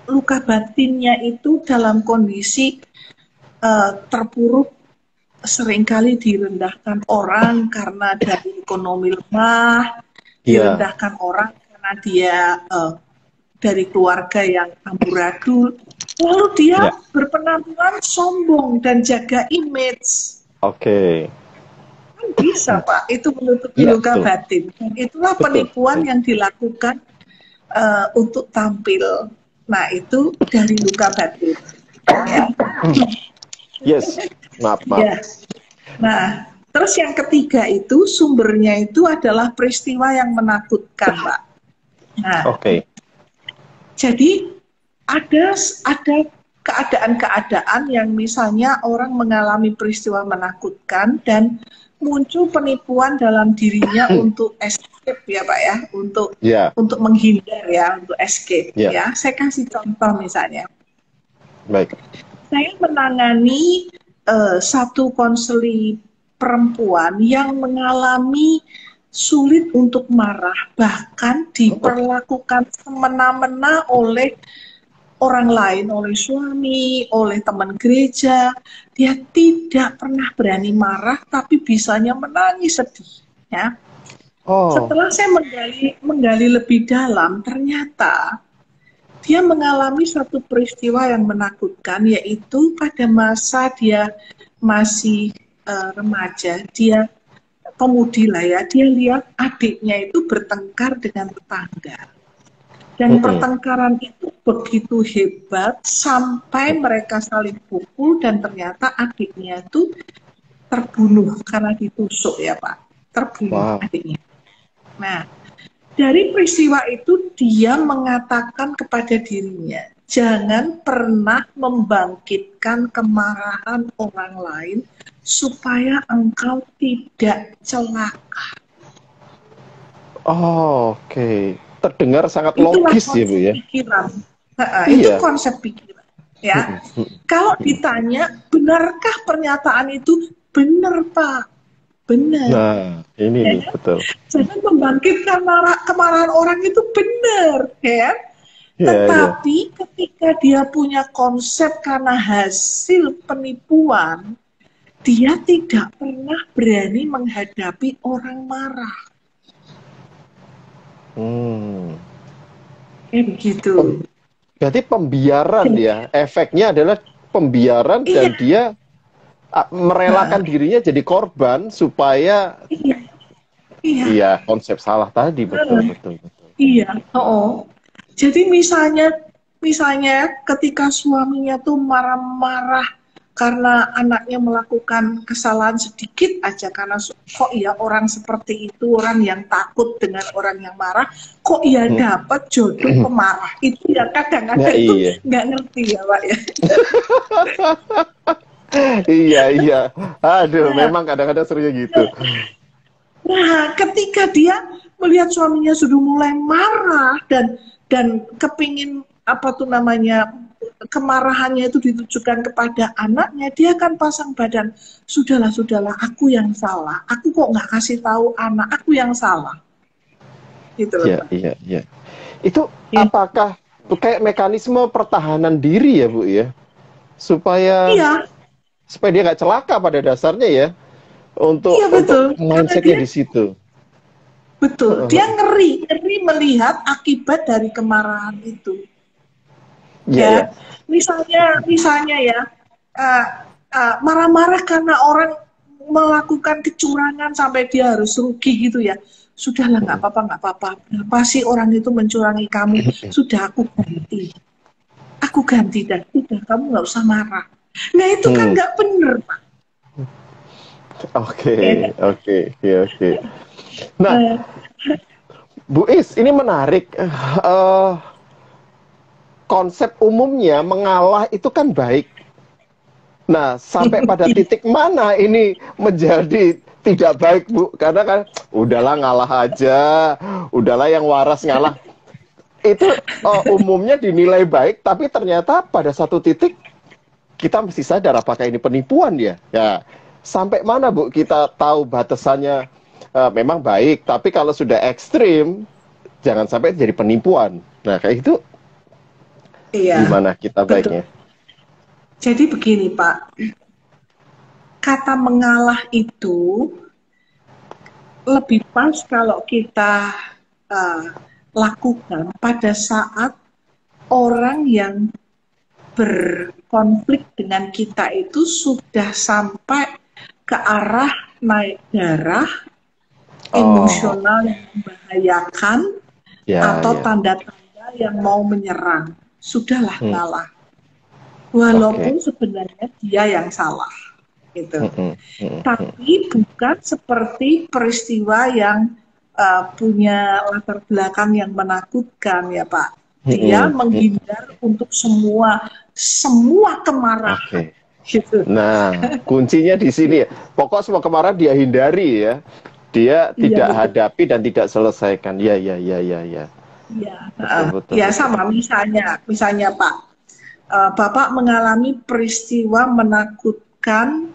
luka batinnya itu dalam kondisi terpuruk, seringkali direndahkan orang karena dari ekonomi lemah, Ya. direndahkan orang karena dia dari keluarga yang amburadul, lalu dia Ya. berpenampilan sombong dan jaga image. Oke. Kan bisa, Pak, itu menutupi Iya, luka betul. batin. Dan itulah Betul. penipuan Betul. yang dilakukan untuk tampil. Nah, itu dari luka batin. Ya. Yes. Maaf, maaf. Ya. Nah, terus yang ketiga itu sumbernya itu adalah peristiwa yang menakutkan, Pak. Nah, Oke. jadi ada keadaan-keadaan yang misalnya orang mengalami peristiwa menakutkan dan muncul penipuan dalam dirinya untuk escape ya, Pak ya, Ya. untuk menghindar ya, untuk escape Ya. ya. Saya kasih contoh misalnya. Baik. Saya menangani satu konseli perempuan yang mengalami sulit untuk marah, bahkan diperlakukan semena-mena oleh orang lain, oleh suami, oleh teman gereja. Dia tidak pernah berani marah, tapi bisanya menangis sedih. Ya. Oh. Setelah saya menggali lebih dalam, ternyata dia mengalami satu peristiwa yang menakutkan, yaitu pada masa dia masih remaja, dia pemudi lah ya, dia lihat adiknya itu bertengkar dengan tetangga. Dan pertengkaran itu begitu hebat sampai mereka saling pukul dan ternyata adiknya itu terbunuh karena ditusuk ya Pak, terbunuh adiknya. Nah, dari peristiwa itu dia mengatakan kepada dirinya, jangan pernah membangkitkan kemarahan orang lain supaya engkau tidak celaka. Oh, oke. Terdengar sangat logis ya, Bu ya. Pikiran. Itu konsep pikiran. Ya. Kalau ditanya, benarkah pernyataan itu? Benar, Pak. Benar. Nah, ini nih, betul. Jangan membangkitkan kemarahan orang itu benar, ya. Tetapi ketika dia punya konsep karena hasil penipuan, dia tidak pernah berani menghadapi orang marah. Begitu. Berarti pembiaran ya, efeknya adalah pembiaran dan dia merelakan dirinya jadi korban supaya iya konsep salah tadi, betul. Iya, jadi misalnya ketika suaminya tuh marah-marah karena anaknya melakukan kesalahan sedikit aja, karena kok ya orang seperti itu, orang yang takut dengan orang yang marah, kok ya dapat jodoh pemarah. Itu yang kadang-kadang itu nggak ngerti ya Pak ya. Iya. Aduh, memang kadang-kadang seringnya gitu. Nah, ketika dia melihat suaminya sudah mulai marah dan kepingin kemarahannya itu ditujukan kepada anaknya, dia akan pasang badan, sudahlah, aku yang salah, aku kok nggak kasih tahu anak, aku yang salah. Gitu loh. Iya. Itu apakah kayak mekanisme pertahanan diri ya, Bu ya? Supaya dia nggak celaka pada dasarnya ya, untuk mindsetnya di situ. Betul, dia ngeri melihat akibat dari kemarahan itu. Ya, misalnya ya, marah-marah karena orang melakukan kecurangan sampai dia harus rugi gitu ya. Sudahlah, nggak apa-apa. Berapa sih orang itu mencurangi kamu? Sudah aku ganti dan udah kamu nggak usah marah. Nah itu kan nggak bener, Pak. Oke. Nah, Bu Is, ini menarik. Konsep umumnya mengalah itu kan baik. Nah, sampai pada titik mana ini menjadi tidak baik, Bu? Karena kan udahlah ngalah aja, udahlah yang waras ngalah. itu umumnya dinilai baik, tapi ternyata pada satu titik kita mesti sadar apakah ini penipuan ya. Ya, sampai mana Bu kita tahu batasannya memang baik, tapi kalau sudah ekstrim jangan sampai jadi penipuan. Nah, kayak itu gimana kita baiknya? Jadi begini Pak, kata mengalah itu lebih pas kalau kita lakukan pada saat orang yang berkonflik dengan kita itu sudah sampai ke arah naik darah, emosional yang membahayakan, atau tanda-tanda yang mau menyerang. Sudahlah ngalah. Walaupun sebenarnya dia yang salah. Gitu. Tapi bukan seperti peristiwa yang punya latar belakang yang menakutkan ya Pak. Dia menghindar untuk semua kemarahan. Gitu. Nah, kuncinya di sini. Pokok semua kemarahan dia hindari ya. Dia tidak hadapi dan tidak selesaikan. Ya. Betul. Ya sama misalnya Pak, Bapak mengalami peristiwa menakutkan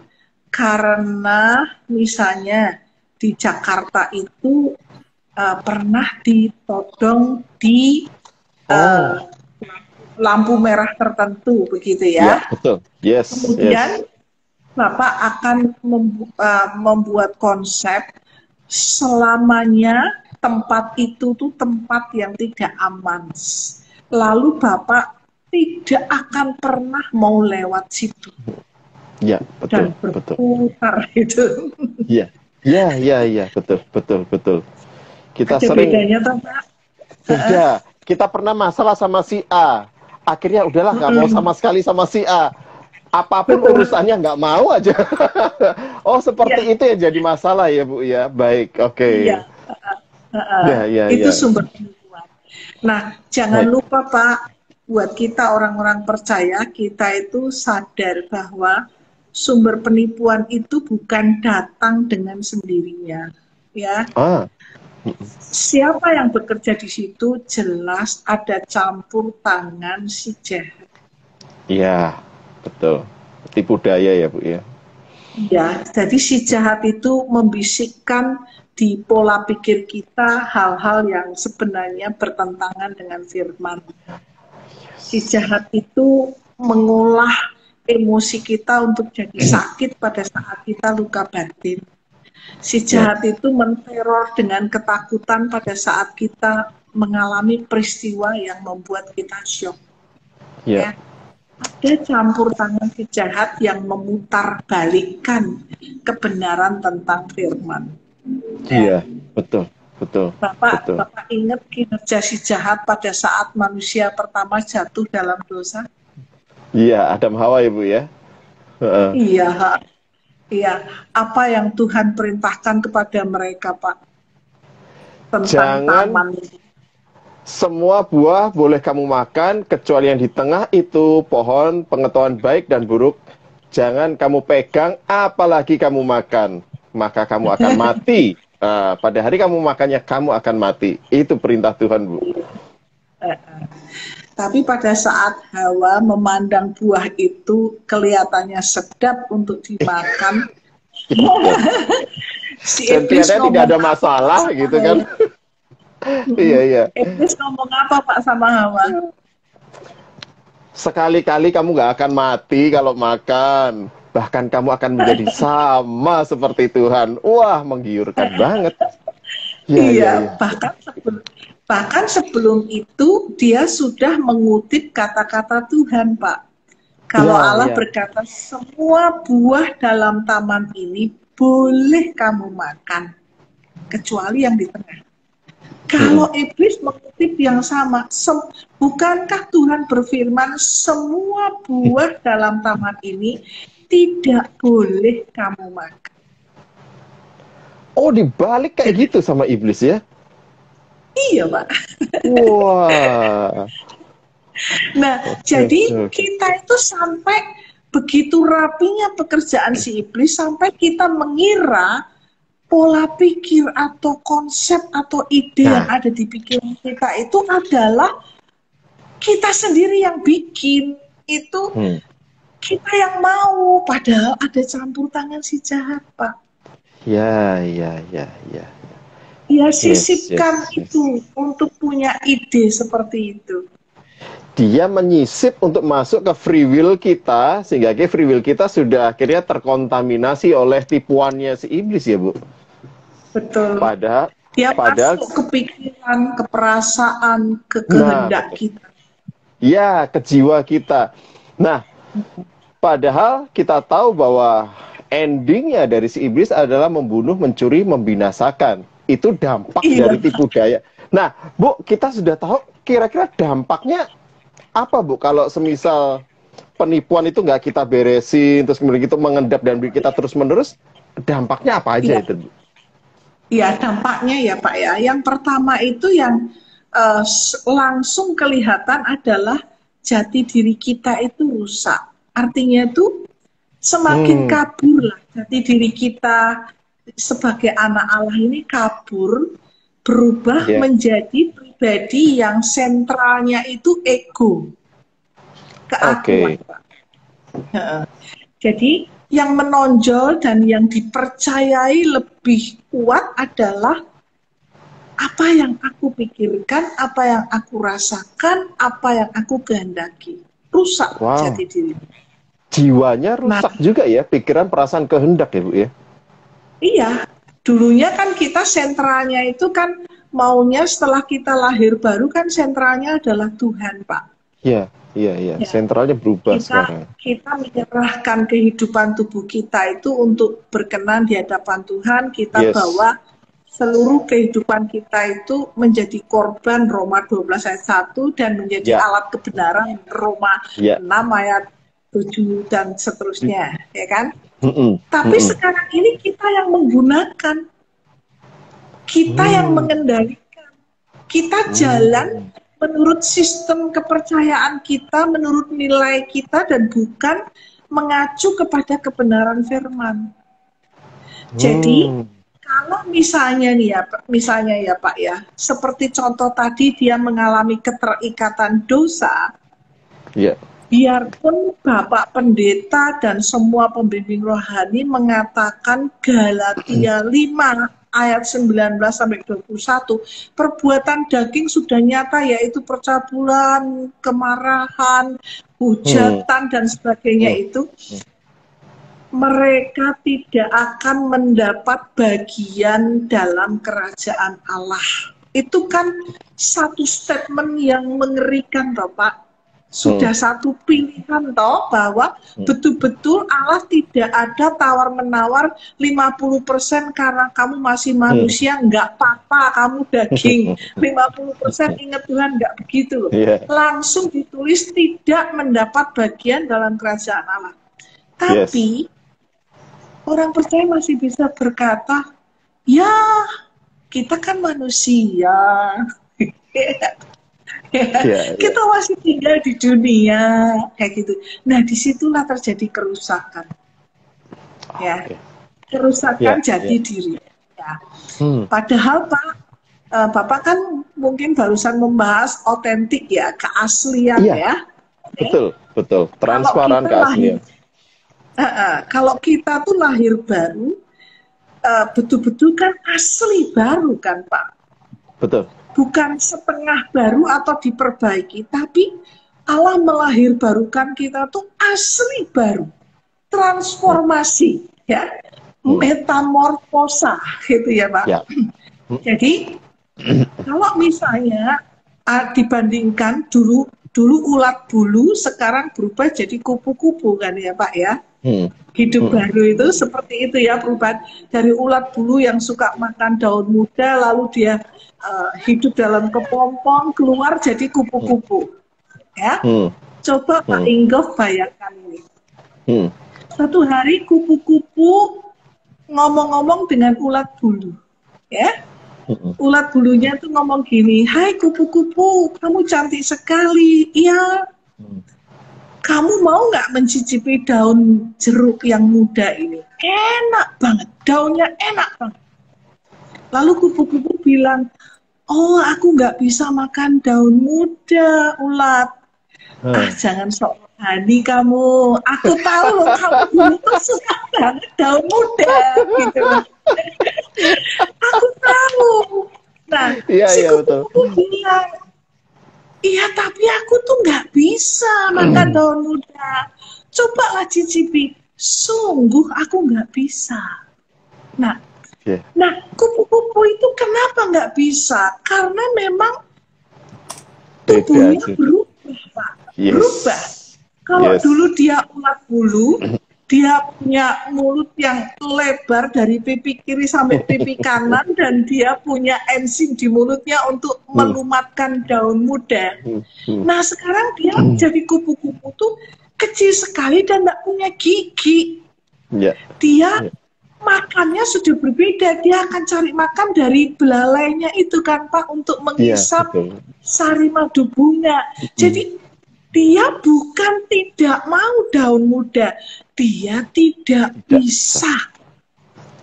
karena misalnya di Jakarta itu pernah ditodong di lampu merah tertentu begitu ya. Betul. Yes. Kemudian Bapak akan membuat konsep selamanya tempat itu tuh tempat yang tidak aman. Lalu Bapak tidak akan pernah mau lewat situ. Ya, betul. Dan berputar itu. Iya, betul. Kita ada sering bedanya toh, Pak? Kita pernah masalah sama si A. Akhirnya udahlah nggak mau sama sekali sama si A. Apapun urusannya nggak mau aja. Oh, seperti itu ya jadi masalah ya, Bu ya. Baik, oke. Itu sumber penipuan. Nah, jangan lupa Pak, buat kita orang-orang percaya, kita itu sadar bahwa sumber penipuan itu bukan datang dengan sendirinya, ya. Siapa yang bekerja di situ jelas ada campur tangan si jahat. Iya, betul. Tipu daya ya Bu ya. Ya, jadi si jahat itu membisikkan di pola pikir kita hal-hal yang sebenarnya bertentangan dengan firman. Si jahat itu mengolah emosi kita untuk jadi sakit pada saat kita luka batin. Si jahat itu menteror dengan ketakutan pada saat kita mengalami peristiwa yang membuat kita syok. Ya. Ada campur tangan si jahat yang memutar balikan kebenaran tentang firman. Iya, betul. Bapak ingat kinerja si jahat pada saat manusia pertama jatuh dalam dosa? Iya, Adam Hawa Ibu ya. Iya. Apa yang Tuhan perintahkan kepada mereka, Pak? Tentang taman ini. Semua buah boleh kamu makan, kecuali yang di tengah itu pohon pengetahuan baik dan buruk. Jangan kamu pegang, apalagi kamu makan. Maka kamu akan mati. Pada hari kamu makannya, kamu akan mati. Itu perintah Tuhan, Bu. Tapi pada saat Hawa memandang buah itu kelihatannya sedap untuk dimakan. Si iblis tidak ada masalah gitu kan. Iya. Iblis ngomong apa Pak sama Hawa? Sekali-kali kamu nggak akan mati kalau makan. Bahkan kamu akan menjadi sama seperti Tuhan. Wah, menggiurkan banget. Iya. Bahkan sebelum itu dia sudah mengutip kata-kata Tuhan, Pak. Kalau Allah berkata, semua buah dalam taman ini boleh kamu makan, kecuali yang di tengah. Kalau iblis mengutip yang sama, bukankah Tuhan berfirman, semua buah dalam taman ini tidak boleh kamu makan? Oh, dibalik kayak gitu sama iblis ya? Iya, Pak. Wah. Nah, jadi kita itu sampai begitu rapinya pekerjaan si iblis, sampai kita mengira pola pikir atau konsep atau ide yang Nah. ada di pikiran kita itu adalah kita sendiri yang bikin. Itu kita yang mau, padahal ada campur tangan si jahat, Pak. Ya. Ya, Yes, sisipkan yes. itu untuk punya ide seperti itu. Dia menyisip untuk masuk ke free will kita, sehingga free will kita sudah akhirnya terkontaminasi oleh tipuannya si iblis ya, Bu. Betul. Padahal Dia masuk ke pikiran, ke perasaan, ke kehendak kita. Ya, ke jiwa kita. Nah, padahal kita tahu bahwa endingnya dari si iblis adalah membunuh, mencuri, membinasakan. Itu dampak dari tipu daya. Nah, Bu, kita sudah tahu kira-kira dampaknya apa, Bu? Kalau semisal penipuan itu nggak kita beresin, terus kemudian itu mengendap dan kita terus-menerus, dampaknya apa aja itu, Bu? Ya, dampaknya ya, Pak ya. Yang pertama itu yang langsung kelihatan adalah jati diri kita itu rusak. Artinya itu semakin kabur lah jati diri kita sebagai anak Allah ini kabur, berubah menjadi pribadi yang sentralnya itu ego, keakuan. Jadi yang menonjol dan yang dipercayai lebih kuat adalah apa yang aku pikirkan, apa yang aku rasakan, apa yang aku kehendaki. Rusak jati diri. Jiwanya rusak juga ya, pikiran, perasaan, kehendak ya, Bu ya? Iya, dulunya kan kita sentralnya itu kan maunya setelah kita lahir baru kan sentralnya adalah Tuhan, Pak. Iya. Sentralnya berubah sekarang. Kita menyerahkan kehidupan tubuh kita itu untuk berkenan di hadapan Tuhan. Kita bawa seluruh kehidupan kita itu menjadi korban Roma 12 ayat 1 dan menjadi alat kebenaran Roma 6 ayat 7 dan seterusnya, ya kan? Tapi sekarang ini kita yang menggunakan, kita yang mengendalikan, kita jalan menurut sistem kepercayaan kita, menurut nilai kita, dan bukan mengacu kepada kebenaran firman. Jadi kalau misalnya nih ya, Pak ya, seperti contoh tadi dia mengalami keterikatan dosa, biarpun Bapak Pendeta dan semua pembimbing rohani mengatakan Galatia 5 ayat 19 sampai 21, perbuatan daging sudah nyata, yaitu percabulan, kemarahan, hujatan dan sebagainya itu, mereka tidak akan mendapat bagian dalam kerajaan Allah. Itu kan satu statement yang mengerikan, Bapak. Sudah satu pilihan toh bahwa betul-betul Allah tidak ada tawar-menawar 50% karena kamu masih manusia, nggak apa-apa kamu daging, 50% ingat Tuhan, nggak begitu loh. Langsung ditulis tidak mendapat bagian dalam kerajaan Allah. Tapi orang percaya masih bisa berkata, ya kita kan manusia. Kita masih tinggal di dunia kayak gitu. Nah, disitulah terjadi kerusakan, kerusakan jati diri. Ya. Padahal Bapak kan mungkin barusan membahas otentik ya, keaslian ya. Betul. Transparan keaslian. Kalau kita tuh lahir baru, betul-betul kan asli baru kan, Pak. Betul. Bukan setengah baru atau diperbaiki, tapi Allah melahirbarukan kita tuh asli baru, transformasi, ya, metamorfosa, gitu ya, Pak. Jadi kalau misalnya dibandingkan dulu ulat bulu, sekarang berubah jadi kupu-kupu kan ya, Pak ya. Hidup baru itu seperti itu ya, perubahan dari ulat bulu yang suka makan daun muda, lalu dia hidup dalam kepompong, keluar jadi kupu-kupu. Ya, coba Pak Inggof bayangkan ini. Satu hari kupu-kupu ngomong-ngomong dengan ulat bulu, ya. Ulat bulunya tuh ngomong gini, hai kupu-kupu, kamu cantik sekali. Iya. Kamu mau nggak mencicipi daun jeruk yang muda ini? Enak banget, daunnya enak banget. Lalu kupu-kupu bilang, oh aku nggak bisa makan daun muda, ulat. Ah, jangan sok rohani kamu. Aku tahu loh kamu dulu tuh suka banget daun muda, gitu. Aku tahu. Nah, Iya, si iya betul. kupu-kupu bilang, iya tapi aku tuh nggak bisa makan daun muda. Cobalah cicipi. Sungguh aku nggak bisa. Nah, Oke. Nah, kupu-kupu itu kenapa nggak bisa? Karena memang Beda tubuhnya aja. berubah, Pak. Yes. Berubah. Kalau Yes. dulu dia ulat bulu, dia punya mulut yang lebar dari pipi kiri sampai pipi kanan, dan dia punya enzim di mulutnya untuk melumatkan daun muda. Nah, sekarang dia jadi kupu-kupu tuh kecil sekali dan nggak punya gigi. Ya. Dia makannya sudah berbeda. Dia akan cari makan dari belalainya itu kan, Pak, untuk mengisap betul. sari madu bunga. Jadi dia bukan tidak mau daun muda, dia tidak bisa.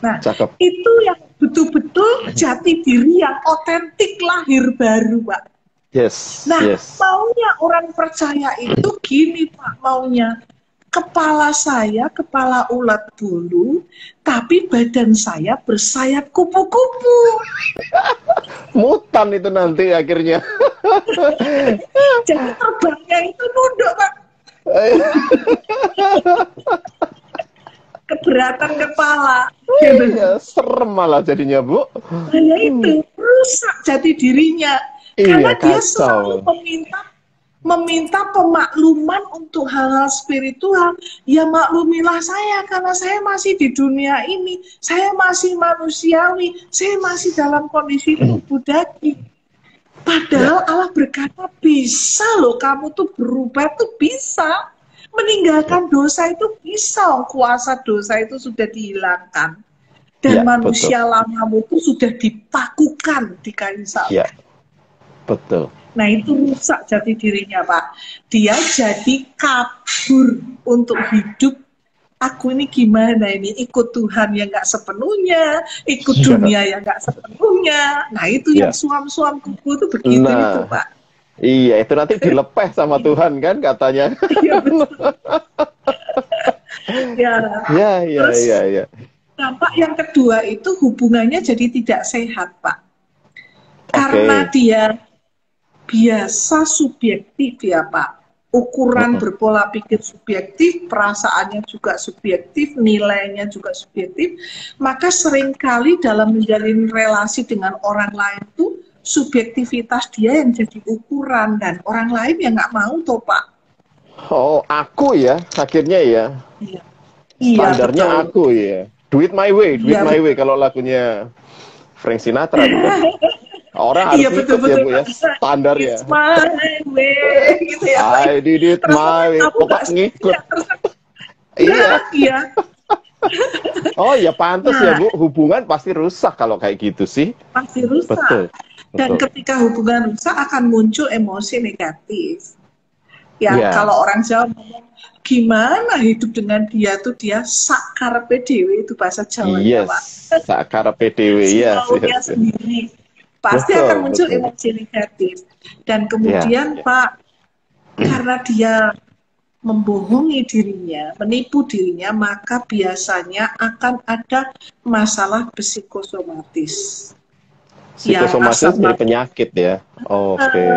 Nah, Cakep. itu yang betul-betul jati diri yang otentik, lahir baru, Pak. Yes. Nah, Yes. maunya orang percaya itu gini, Pak, maunya. Kepala saya kepala ulat bulu, tapi badan saya bersayap kupu-kupu. Mutan itu nanti akhirnya. Jadi terbangnya itu nunduk, Pak. Keberatan kepala. Gitu. Ya, serem malah jadinya, Bu. Hanya itu, rusak jati dirinya. Karena Iya, dia kacau. selalu meminta pemakluman untuk hal-hal spiritual. Ya maklumilah saya karena saya masih di dunia ini, saya masih manusiawi, saya masih dalam kondisi tubuh daging. Padahal Allah berkata, bisa loh kamu tuh berubah tuh bisa. Meninggalkan dosa itu bisa, kuasa dosa itu sudah dihilangkan. Dan Ya, manusia lamamu itu sudah dipakukan di kayu salib. Ya, betul. Nah itu rusak jati dirinya, Pak. Dia jadi kabur untuk hidup. Aku ini gimana ini? Ikut Tuhan yang nggak sepenuhnya, ikut dunia yang nggak sepenuhnya. Nah itu yang suam-suam kupu itu begitu itu, Pak. Iya, itu nanti dilepeh sama Tuhan kan katanya. Iya betul. Ya. Terus, Ya. dampak yang kedua itu hubungannya jadi tidak sehat, Pak. Karena dia biasa subjektif ya, Pak. Ukuran berpola pikir subjektif, perasaannya juga subjektif, nilainya juga subjektif. Maka seringkali dalam menjalin relasi dengan orang lain tuh subjektivitas dia yang jadi ukuran, dan orang lain yang nggak mau toh, Pak. Oh, aku ya, akhirnya ya. Iya. Standarnya Betul. aku ya. Do it my way, kalau lagunya Frank Sinatra. Orang harus ikut ya, Bu ya, standar ya. It's my way, gitu ya. I did it my way. Pokoknya ngikut. Iya. Oh ya pantas ya, Bu. Hubungan pasti rusak kalau kayak gitu sih. Pasti rusak. Betul. Dan ketika hubungan rusak akan muncul emosi negatif. Ya, kalau orang Jawa ngomong, gimana hidup dengan dia tuh, dia sakarepe dhewe, itu bahasa Jawanya, Pak. Sakarepe dhewe, ya. Sendiri. Pasti akan muncul emosi negatif. Dan kemudian Pak, karena dia membohongi dirinya, menipu dirinya, maka biasanya akan ada masalah psikosomatis. Psikosomatis jadi penyakit ya.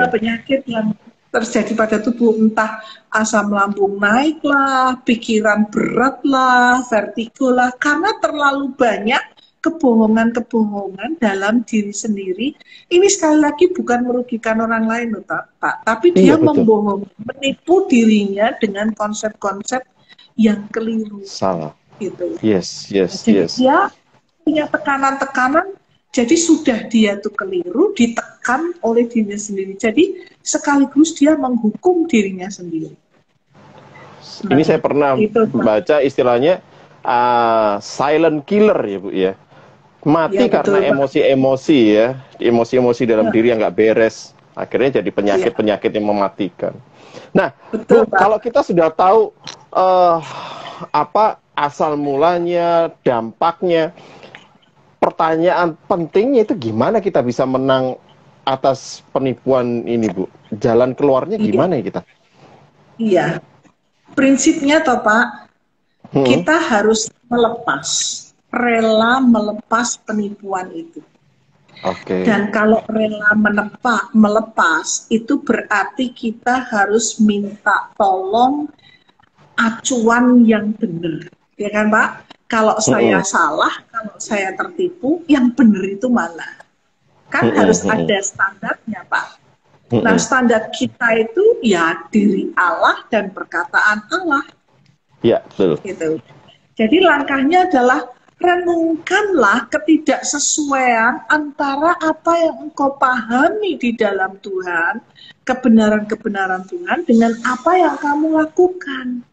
Penyakit yang terjadi pada tubuh, entah asam lambung naik lah, pikiran berat lah, vertigo lah, karena terlalu banyak kebohongan-kebohongan dalam diri sendiri. Ini sekali lagi bukan merugikan orang lain loh, Pak, tapi dia membohong, menipu dirinya dengan konsep-konsep yang keliru. Salah. Gitu. Yes. Jadi dia punya tekanan-tekanan, jadi sudah dia tuh keliru, ditekan oleh dirinya sendiri. Jadi sekaligus dia menghukum dirinya sendiri. Ini saya pernah baca istilahnya silent killer ya, Bu ya. Mati karena emosi-emosi ya, emosi-emosi dalam diri yang nggak beres, akhirnya jadi penyakit-penyakit yang mematikan. Nah, Bu, kalau kita sudah tahu apa asal mulanya, dampaknya, pertanyaan pentingnya itu gimana kita bisa menang atas penipuan ini, Bu? Jalan keluarnya Iya, gimana ya kita? iya. Prinsipnya toh Pak, Hmm, kita harus melepas, rela melepas penipuan itu. oke. Dan kalau rela melepas, itu berarti kita harus minta tolong acuan yang benar. Ya kan Pak? Kalau saya Hmm, salah, kalau saya tertipu, yang benar itu mana? Kan hmm, harus hmm, ada standarnya Pak. Nah, hmm. standar kita itu ya diri Allah dan perkataan Allah Ya, betul. gitu. Jadi langkahnya adalah renungkanlah ketidaksesuaian antara apa yang engkau pahami di dalam Tuhan, kebenaran-kebenaran Tuhan dengan apa yang kamu lakukan.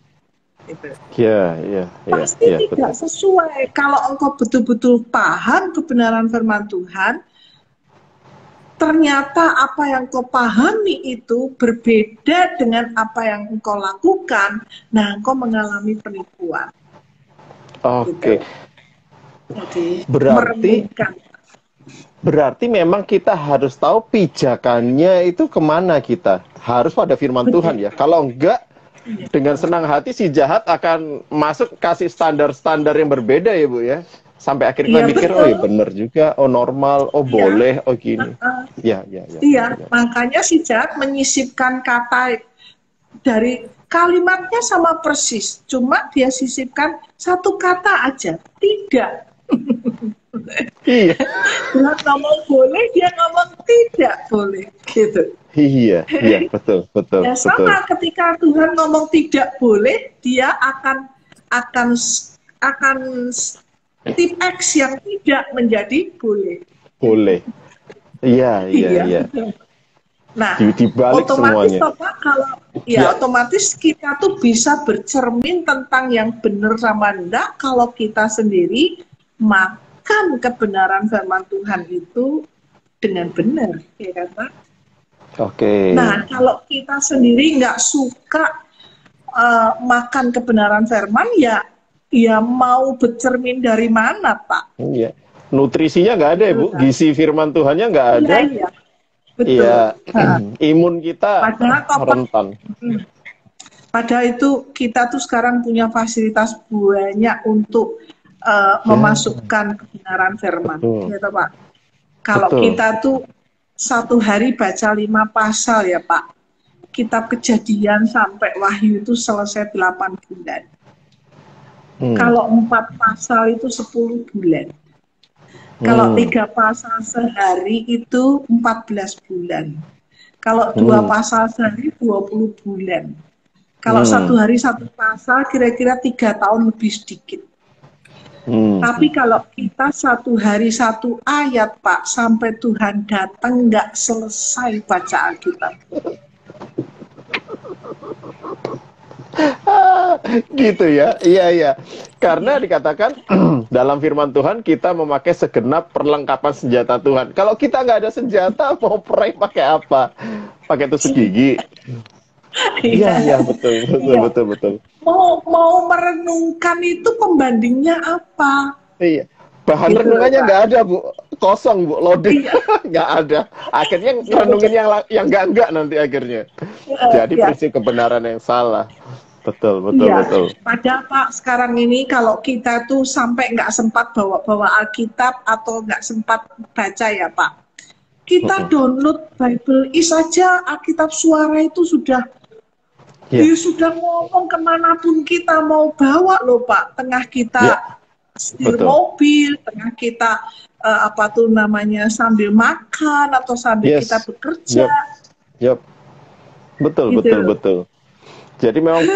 Gitu. Ya, ya, ya, Pasti ya, tidak betul. sesuai. Kalau engkau betul-betul paham kebenaran firman Tuhan, ternyata apa yang kau pahami itu berbeda dengan apa yang engkau lakukan, nah engkau mengalami penipuan. Oke, Gitu. Jadi berarti merenungkan. berarti memang kita harus tahu pijakannya itu kemana kita. Harus pada firman Tuhan Betul. ya. Kalau enggak, Iya. dengan senang hati si jahat akan masuk kasih standar-standar yang berbeda ya Bu ya. Sampai akhirnya Iya, kita mikir, oh betul. ya benar juga, oh normal, oh Iya. boleh, oh gini. Uh, Ya, ya, ya. iya, Ya. makanya si jahat menyisipkan kata dari kalimatnya sama persis, cuma dia sisipkan satu kata aja, tidak. Iya, Dia ngomong boleh, dia ngomong tidak boleh, gitu. iya, iya, betul, betul, Ya betul. sama ketika Tuhan ngomong tidak boleh, dia akan tip X yang tidak menjadi boleh. Boleh. Iya, iya, Iya. iya. Nah, Dibalik otomatis semuanya. toh, Pak, kalau Ya, ya otomatis kita tuh bisa bercermin tentang yang benar sama enggak kalau kita sendiri makan kebenaran firman Tuhan itu dengan benar, ya kan Pak? oke. Nah, kalau kita sendiri nggak suka makan kebenaran firman, ya mau bercermin dari mana, Pak? Iya. Nutrisinya nggak ada ya Betul Bu, kan? gizi firman Tuhannya nggak Iya, ada. iya, betul. Iya, imun kita Padahal Pak, rentan. padahal itu kita tuh sekarang punya fasilitas banyak untuk Ya, memasukkan kebenaran firman, betul, gitu Pak. Kalau betul. kita tuh satu hari baca 5 pasal ya Pak, kitab Kejadian sampai Wahyu itu selesai 8 bulan. Hmm, Kalau 4 pasal itu 10 bulan. Kalau hmm, 3 pasal sehari itu 14 bulan. Kalau 2 hmm, pasal sehari 20 bulan. Kalau satu hmm, hari satu pasal kira-kira 3 tahun lebih sedikit. hmm. Tapi kalau kita satu hari satu ayat Pak, sampai Tuhan datang nggak selesai baca Alkitab. Gitu ya, iya, iya. Karena dikatakan dalam firman Tuhan kita memakai segenap perlengkapan senjata Tuhan. Kalau kita nggak ada senjata, mau perang pakai apa? Pakai tusuk gigi. Iya, iya, betul, betul, Iya. betul, betul. Mau merenungkan itu pembandingnya apa? Iya. Bahan Gitu loh, renungannya Pak. nggak ada, Bu. Kosong, Bu. Loading. Iya. Nggak ada. Akhirnya renungin yang nggak nanti akhirnya. Jadi Iya. prinsip kebenaran yang salah. Betul, betul, Iya, betul. padahal Pak sekarang ini kalau kita tuh sampai nggak sempat bawa Alkitab atau nggak sempat baca ya Pak, kita download Bible saja Alkitab suara itu sudah Iya, dia sudah ngomong kemanapun kita mau bawa loh Pak, tengah kita iya, setir betul. mobil, tengah kita apa tuh namanya sambil makan atau sambil kita Yes. bekerja, Yup, yup. Betul, gitu betul, loh. betul. Jadi memang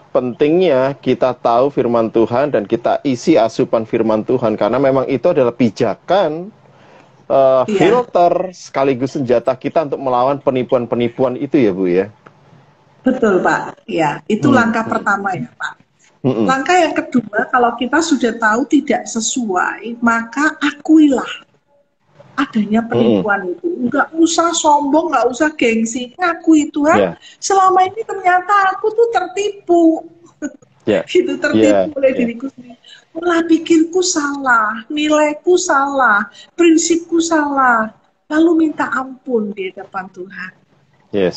pentingnya kita tahu firman Tuhan dan kita isi asupan firman Tuhan karena memang itu adalah pijakan Iya, filter sekaligus senjata kita untuk melawan penipuan-penipuan itu ya Bu ya. betul Pak. Ya, itu langkah pertama ya Pak. Langkah yang kedua, kalau kita sudah tahu tidak sesuai, maka akuilah adanya penipuan itu. Nggak usah sombong, nggak usah gengsi. Ngakui Tuhan, Ya, selama ini ternyata aku tuh tertipu. Ya, Gitu, ya, tertipu oleh ya. diriku sendiri. Pola pikirku salah, nilaiku salah, prinsipku salah. Lalu minta ampun di hadapan Tuhan.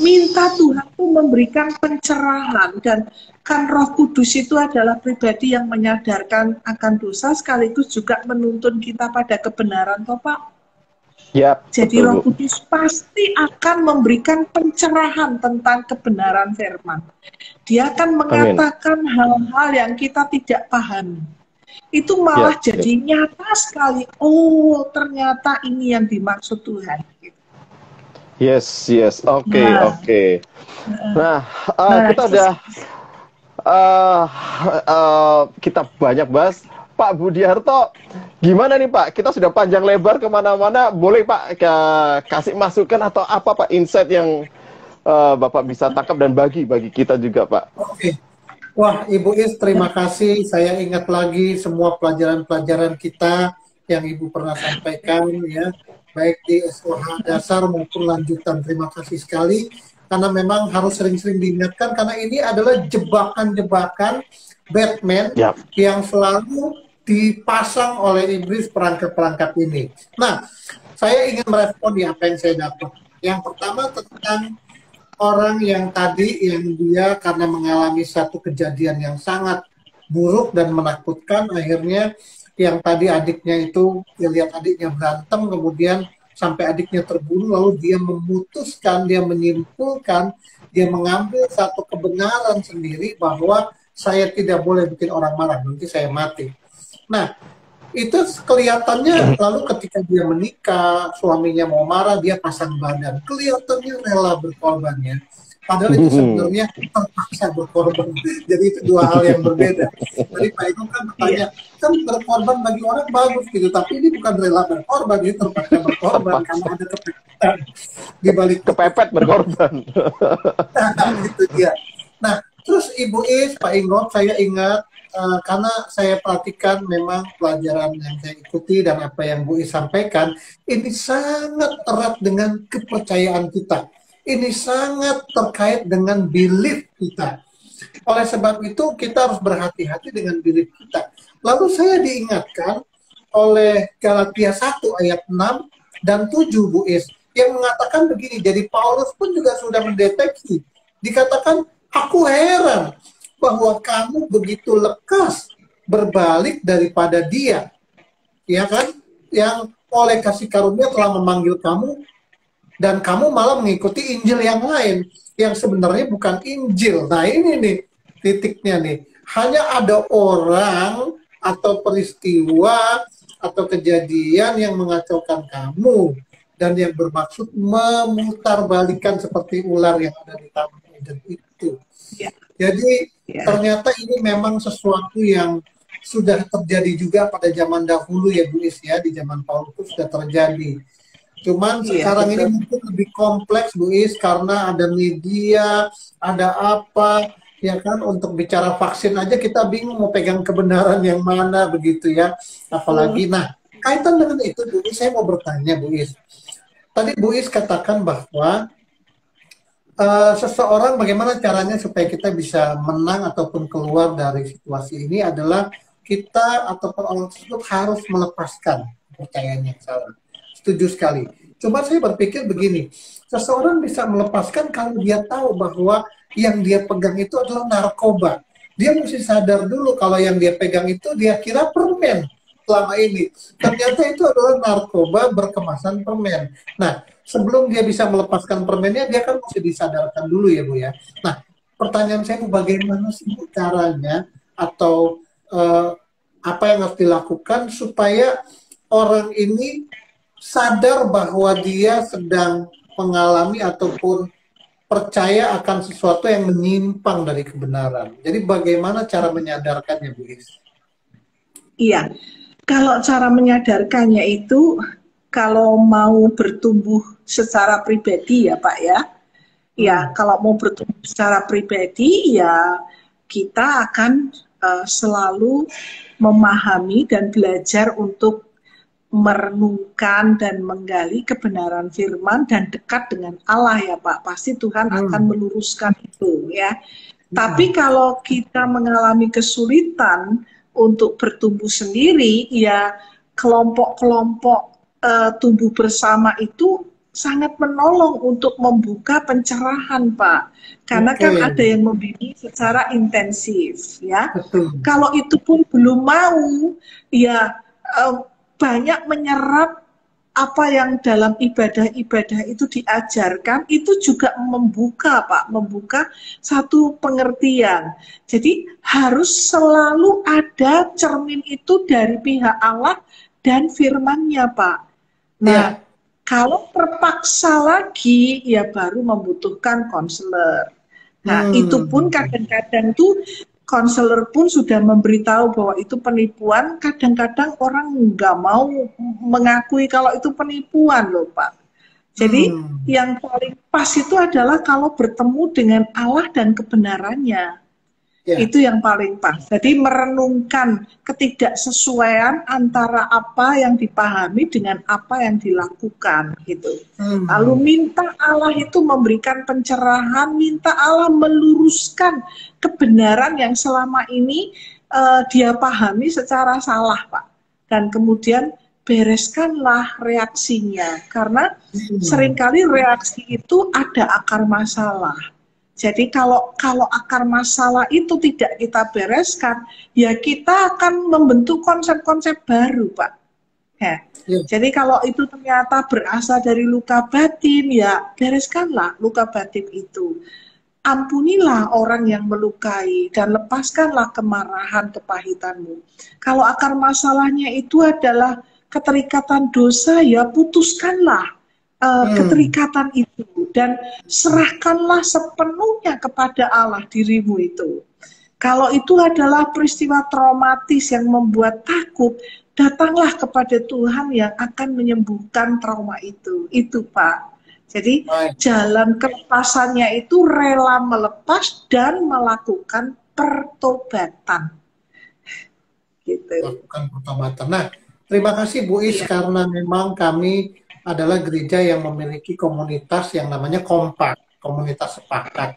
Minta Yes. Tuhan tuh memberikan pencerahan, dan kan Roh Kudus itu adalah pribadi yang menyadarkan akan dosa sekaligus juga menuntun kita pada kebenaran, toh Pak. Ya, Jadi betul Roh Bu. Kudus pasti akan memberikan pencerahan tentang kebenaran firman. Dia akan Amin. mengatakan hal-hal yang kita tidak pahami. Itu malah Ya, ya. jadi nyata sekali. Oh, ternyata ini yang dimaksud Tuhan. Yes, yes. Oke, Nah, oke. Nah, nah, kita udah kita banyak bahas. Pak Budiarto, gimana nih Pak? Kita sudah panjang lebar kemana-mana. Boleh Pak kasih masukan atau apa Pak insight yang Bapak bisa tangkap dan bagi kita juga Pak? Oke. Wah, Ibu Is, terima kasih. Saya ingat lagi semua pelajaran-pelajaran kita yang Ibu pernah sampaikan, ya, baik di SOH dasar maupun lanjutan. Terima kasih sekali, karena memang harus sering-sering diingatkan, karena ini adalah jebakan-jebakan Batman Ya. yang selalu dipasang oleh iblis perangkap-perangkap ini. Nah, saya ingin merespon di apa yang saya dapat. Yang pertama tentang orang yang tadi, yang dia karena mengalami satu kejadian yang sangat buruk dan menakutkan, akhirnya yang tadi adiknya itu, dia lihat adiknya berantem, kemudian sampai adiknya terbunuh, lalu dia memutuskan, dia menyimpulkan, dia mengambil satu kebenaran sendiri bahwa saya tidak boleh bikin orang marah, nanti saya mati. Nah, itu kelihatannya, lalu ketika dia menikah, suaminya mau marah, dia pasang badan. Kelihatannya rela berkorbannya. Padahal itu sebenarnya terpaksa berkorban. Jadi itu dua hal yang berbeda. Tadi Pak Eko kan bertanya, kan berkorban bagi orang bagus gitu, tapi ini bukan rela berkorban, ini terpaksa berkorban karena Terpaksa ada kepekaan di balik itu. kepepet berkorban. Itu dia. Nah, terus Ibu Is, Pak Ingot, saya ingat karena saya perhatikan memang pelajaran yang saya ikuti dan apa yang Bu Is sampaikan, ini sangat erat dengan kepercayaan kita. Ini sangat terkait dengan belief kita. Oleh sebab itu, kita harus berhati-hati dengan belief kita. Lalu saya diingatkan oleh Galatia 1 ayat 6 dan 7, Bu Is, yang mengatakan begini, jadi Paulus pun juga sudah mendeteksi. Dikatakan, aku heran bahwa kamu begitu lekas berbalik daripada dia, ya kan, yang oleh kasih karunia telah memanggil kamu, dan kamu malah mengikuti Injil yang lain yang sebenarnya bukan Injil. Nah, ini nih titiknya nih, hanya ada orang atau peristiwa atau kejadian yang mengacaukan kamu dan yang bermaksud memutarbalikan seperti ular yang ada di Taman Eden itu. ya, Jadi ya. ternyata ini memang sesuatu yang sudah terjadi juga pada zaman dahulu, ya Bu Is, ya, di zaman Paulus itu sudah terjadi. Cuman Iya, sekarang ini betul. mungkin lebih kompleks, Bu Is, karena ada media, ada apa, ya kan, untuk bicara vaksin aja kita bingung mau pegang kebenaran yang mana begitu ya. Apalagi, nah, kaitan dengan itu, Bu Is, saya mau bertanya, Bu Is. Tadi Bu Is katakan bahwa seseorang bagaimana caranya supaya kita bisa menang ataupun keluar dari situasi ini adalah kita ataupun orang tersebut harus melepaskan kepercayaan yang salah. Setuju sekali. Coba saya berpikir begini, seseorang bisa melepaskan kalau dia tahu bahwa yang dia pegang itu adalah narkoba. Dia mesti sadar dulu kalau yang dia pegang itu dia kira permen selama ini. Ternyata itu adalah narkoba berkemasan permen. Nah, sebelum dia bisa melepaskan permennya, dia kan mesti disadarkan dulu ya Bu ya. Nah, pertanyaan saya bagaimana sih Bu caranya atau apa yang harus dilakukan supaya orang ini sadar bahwa dia sedang mengalami ataupun percaya akan sesuatu yang menyimpang dari kebenaran. Jadi bagaimana cara menyadarkannya, Bu Is? Iya, kalau cara menyadarkannya itu, kalau mau bertumbuh secara pribadi ya Pak ya, ya kalau mau bertumbuh secara pribadi ya kita akan selalu memahami dan belajar untuk merenungkan dan menggali kebenaran firman dan dekat dengan Allah ya Pak. Pasti Tuhan akan meluruskan itu ya. Tapi kalau kita mengalami kesulitan untuk bertumbuh sendiri, ya kelompok-kelompok tumbuh bersama itu sangat menolong untuk membuka pencerahan, Pak. Karena kan Oke, ada yang membimbing secara intensif, ya. betul. Kalau itu pun belum mau, ya banyak menyerap apa yang dalam ibadah-ibadah itu diajarkan, itu juga membuka, Pak, membuka satu pengertian. Jadi harus selalu ada cermin itu dari pihak Allah dan firman-Nya, Pak. Nah, Ya, kalau terpaksa lagi, ya baru membutuhkan konselor. Nah, itu pun kadang-kadang tuh konselor pun sudah memberitahu bahwa itu penipuan, kadang-kadang orang nggak mau mengakui kalau itu penipuan loh, Pak. Jadi yang paling pas itu adalah kalau bertemu dengan Allah dan kebenarannya. ya. Itu yang paling pas. Jadi merenungkan ketidaksesuaian antara apa yang dipahami dengan apa yang dilakukan gitu. Lalu minta Allah itu memberikan pencerahan, minta Allah meluruskan kebenaran yang selama ini dia pahami secara salah, Pak. Dan kemudian bereskanlah reaksinya, karena seringkali reaksi itu ada akar masalah. Jadi kalau akar masalah itu tidak kita bereskan, ya kita akan membentuk konsep-konsep baru, Pak. Ya. Jadi kalau itu ternyata berasal dari luka batin, ya bereskanlah luka batin itu. Ampunilah orang yang melukai dan lepaskanlah kemarahan, kepahitanmu. Kalau akar masalahnya itu adalah keterikatan dosa, ya putuskanlah keterikatan itu dan serahkanlah sepenuhnya kepada Allah dirimu itu. Kalau itu adalah peristiwa traumatis yang membuat takut, datanglah kepada Tuhan yang akan menyembuhkan trauma itu. Itu, Pak. Jadi jalan kelepasannya itu rela melepas dan melakukan pertobatan. Gitu. Lakukan pertobatan. Nah, terima kasih Bu Is, karena memang kami adalah gereja yang memiliki komunitas yang namanya kompak, komunitas sepakat.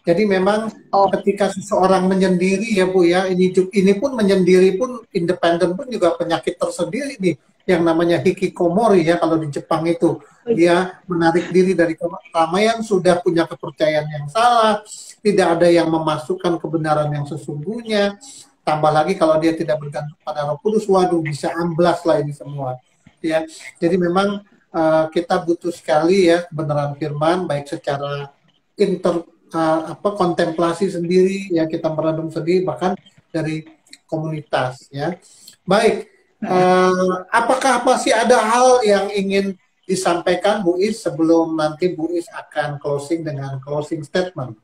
Jadi memang ketika seseorang menyendiri ya Bu ya, ini pun menyendiri pun, independen pun juga penyakit tersendiri nih, yang namanya hikikomori ya kalau di Jepang itu. Dia menarik diri dari keramaian, sudah punya kepercayaan yang salah, tidak ada yang memasukkan kebenaran yang sesungguhnya. Tambah lagi kalau dia tidak bergantung pada Roh Kudus, waduh bisa amblas lah ini semua. Ya, jadi memang kita butuh sekali ya kebenaran firman, baik secara kontemplasi sendiri ya, kita merenung sendiri, bahkan dari komunitas ya. Baik, apakah masih ada hal yang ingin disampaikan Bu Is sebelum nanti Bu Is akan closing dengan closing statement?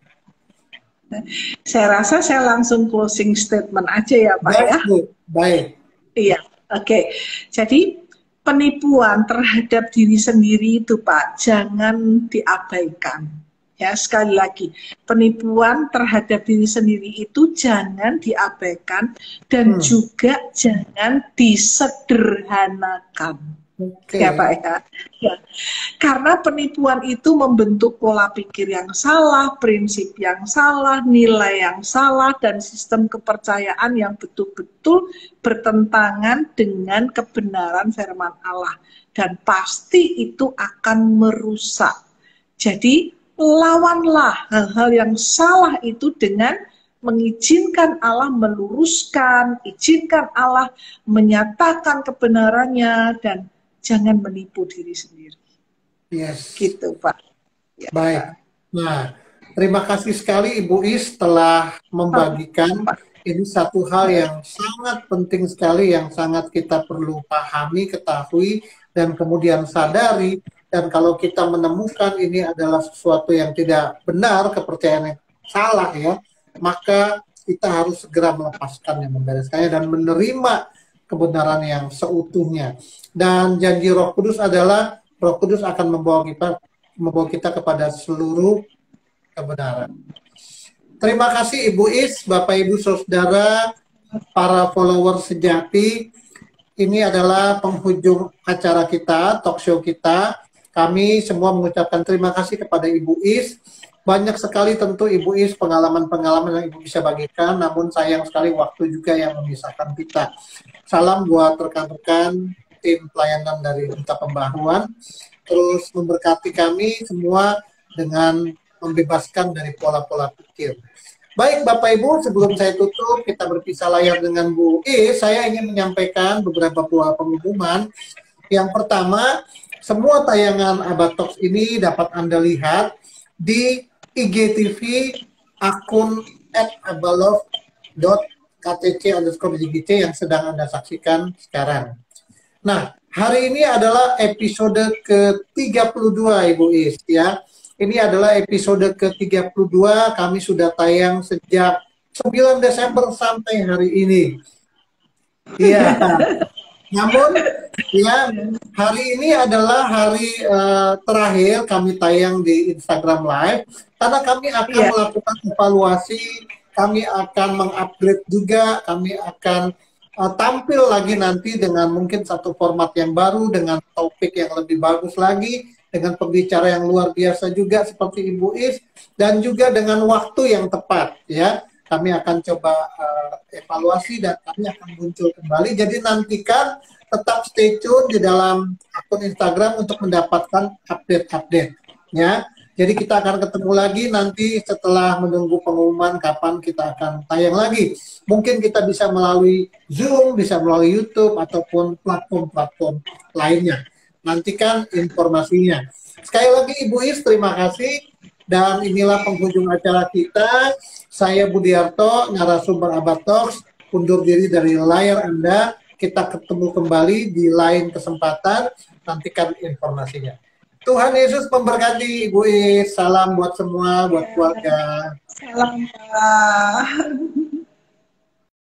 Saya rasa saya langsung closing statement aja ya, Pak. Baik, ya. Bu. Baik. Iya, oke. Jadi penipuan terhadap diri sendiri itu, Pak, jangan diabaikan. Ya, sekali lagi, penipuan terhadap diri sendiri itu jangan diabaikan dan juga jangan disederhanakan. Ya, Pak ya. Ya. Karena penipuan itu membentuk pola pikir yang salah, prinsip yang salah, nilai yang salah, dan sistem kepercayaan yang betul-betul bertentangan dengan kebenaran firman Allah. Dan pasti itu akan merusak. Jadi lawanlah hal-hal yang salah itu dengan mengizinkan Allah meluruskan, izinkan Allah menyatakan kebenarannya, dan jangan menipu diri sendiri. Yes. Gitu, Pak. Ya, baik. Nah, terima kasih sekali Ibu Is telah membagikan. Ini satu hal yang sangat penting sekali, yang sangat kita perlu pahami, ketahui, dan kemudian sadari. Dan kalau kita menemukan ini adalah sesuatu yang tidak benar, kepercayaan yang salah ya, maka kita harus segera melepaskannya, membereskannya, dan menerima kebenaran yang seutuhnya. Dan janji Roh Kudus adalah Roh Kudus akan membawa kita kepada seluruh kebenaran. Terima kasih Ibu Is, Bapak Ibu Saudara, para follower sejati. Ini adalah penghujung acara kita, talk show kita. Kami semua mengucapkan terima kasih kepada Ibu Is banyak sekali tentu Ibu Is pengalaman-pengalaman yang Ibu bisa bagikan, namun sayang sekali waktu juga yang memisahkan kita. Salam buat rekan-rekan tim pelayanan dari Duta Pembaharuan, terus memberkati kami semua dengan membebaskan dari pola-pola pikir. Baik Bapak Ibu, sebelum saya tutup, kita berpisah layar dengan Bu Is, saya ingin menyampaikan beberapa buah pengumuman. Yang pertama, semua tayangan Abatox ini dapat Anda lihat di IGTV akun @abalov.ktc_djt yang sedang Anda saksikan sekarang. Nah, hari ini adalah episode ke-32 Ibu Is ya. Ini adalah episode ke-32, kami sudah tayang sejak 9 Desember sampai hari ini. Iya. Namun ya hari ini adalah hari terakhir kami tayang di Instagram Live karena kami akan melakukan evaluasi, kami akan mengupgrade juga, kami akan tampil lagi nanti dengan mungkin satu format yang baru, dengan topik yang lebih bagus lagi, dengan pembicara yang luar biasa juga seperti Ibu Is, dan juga dengan waktu yang tepat ya. Kami akan coba evaluasi dan kami akan muncul kembali. Jadi nantikan, tetap stay tune di dalam akun Instagram untuk mendapatkan update-update ya. Jadi kita akan ketemu lagi nanti setelah menunggu pengumuman kapan kita akan tayang lagi. Mungkin kita bisa melalui Zoom, bisa melalui YouTube ataupun platform-platform lainnya. Nantikan informasinya. Sekali lagi Ibu Is, terima kasih. Dan inilah penghujung acara kita. Saya Budiarto, narasumber Abatox, undur diri dari layar Anda. Kita ketemu kembali di lain kesempatan. Nantikan informasinya. Tuhan Yesus memberkati Ibu Is. Salam buat semua, buat keluarga. Salam Pak.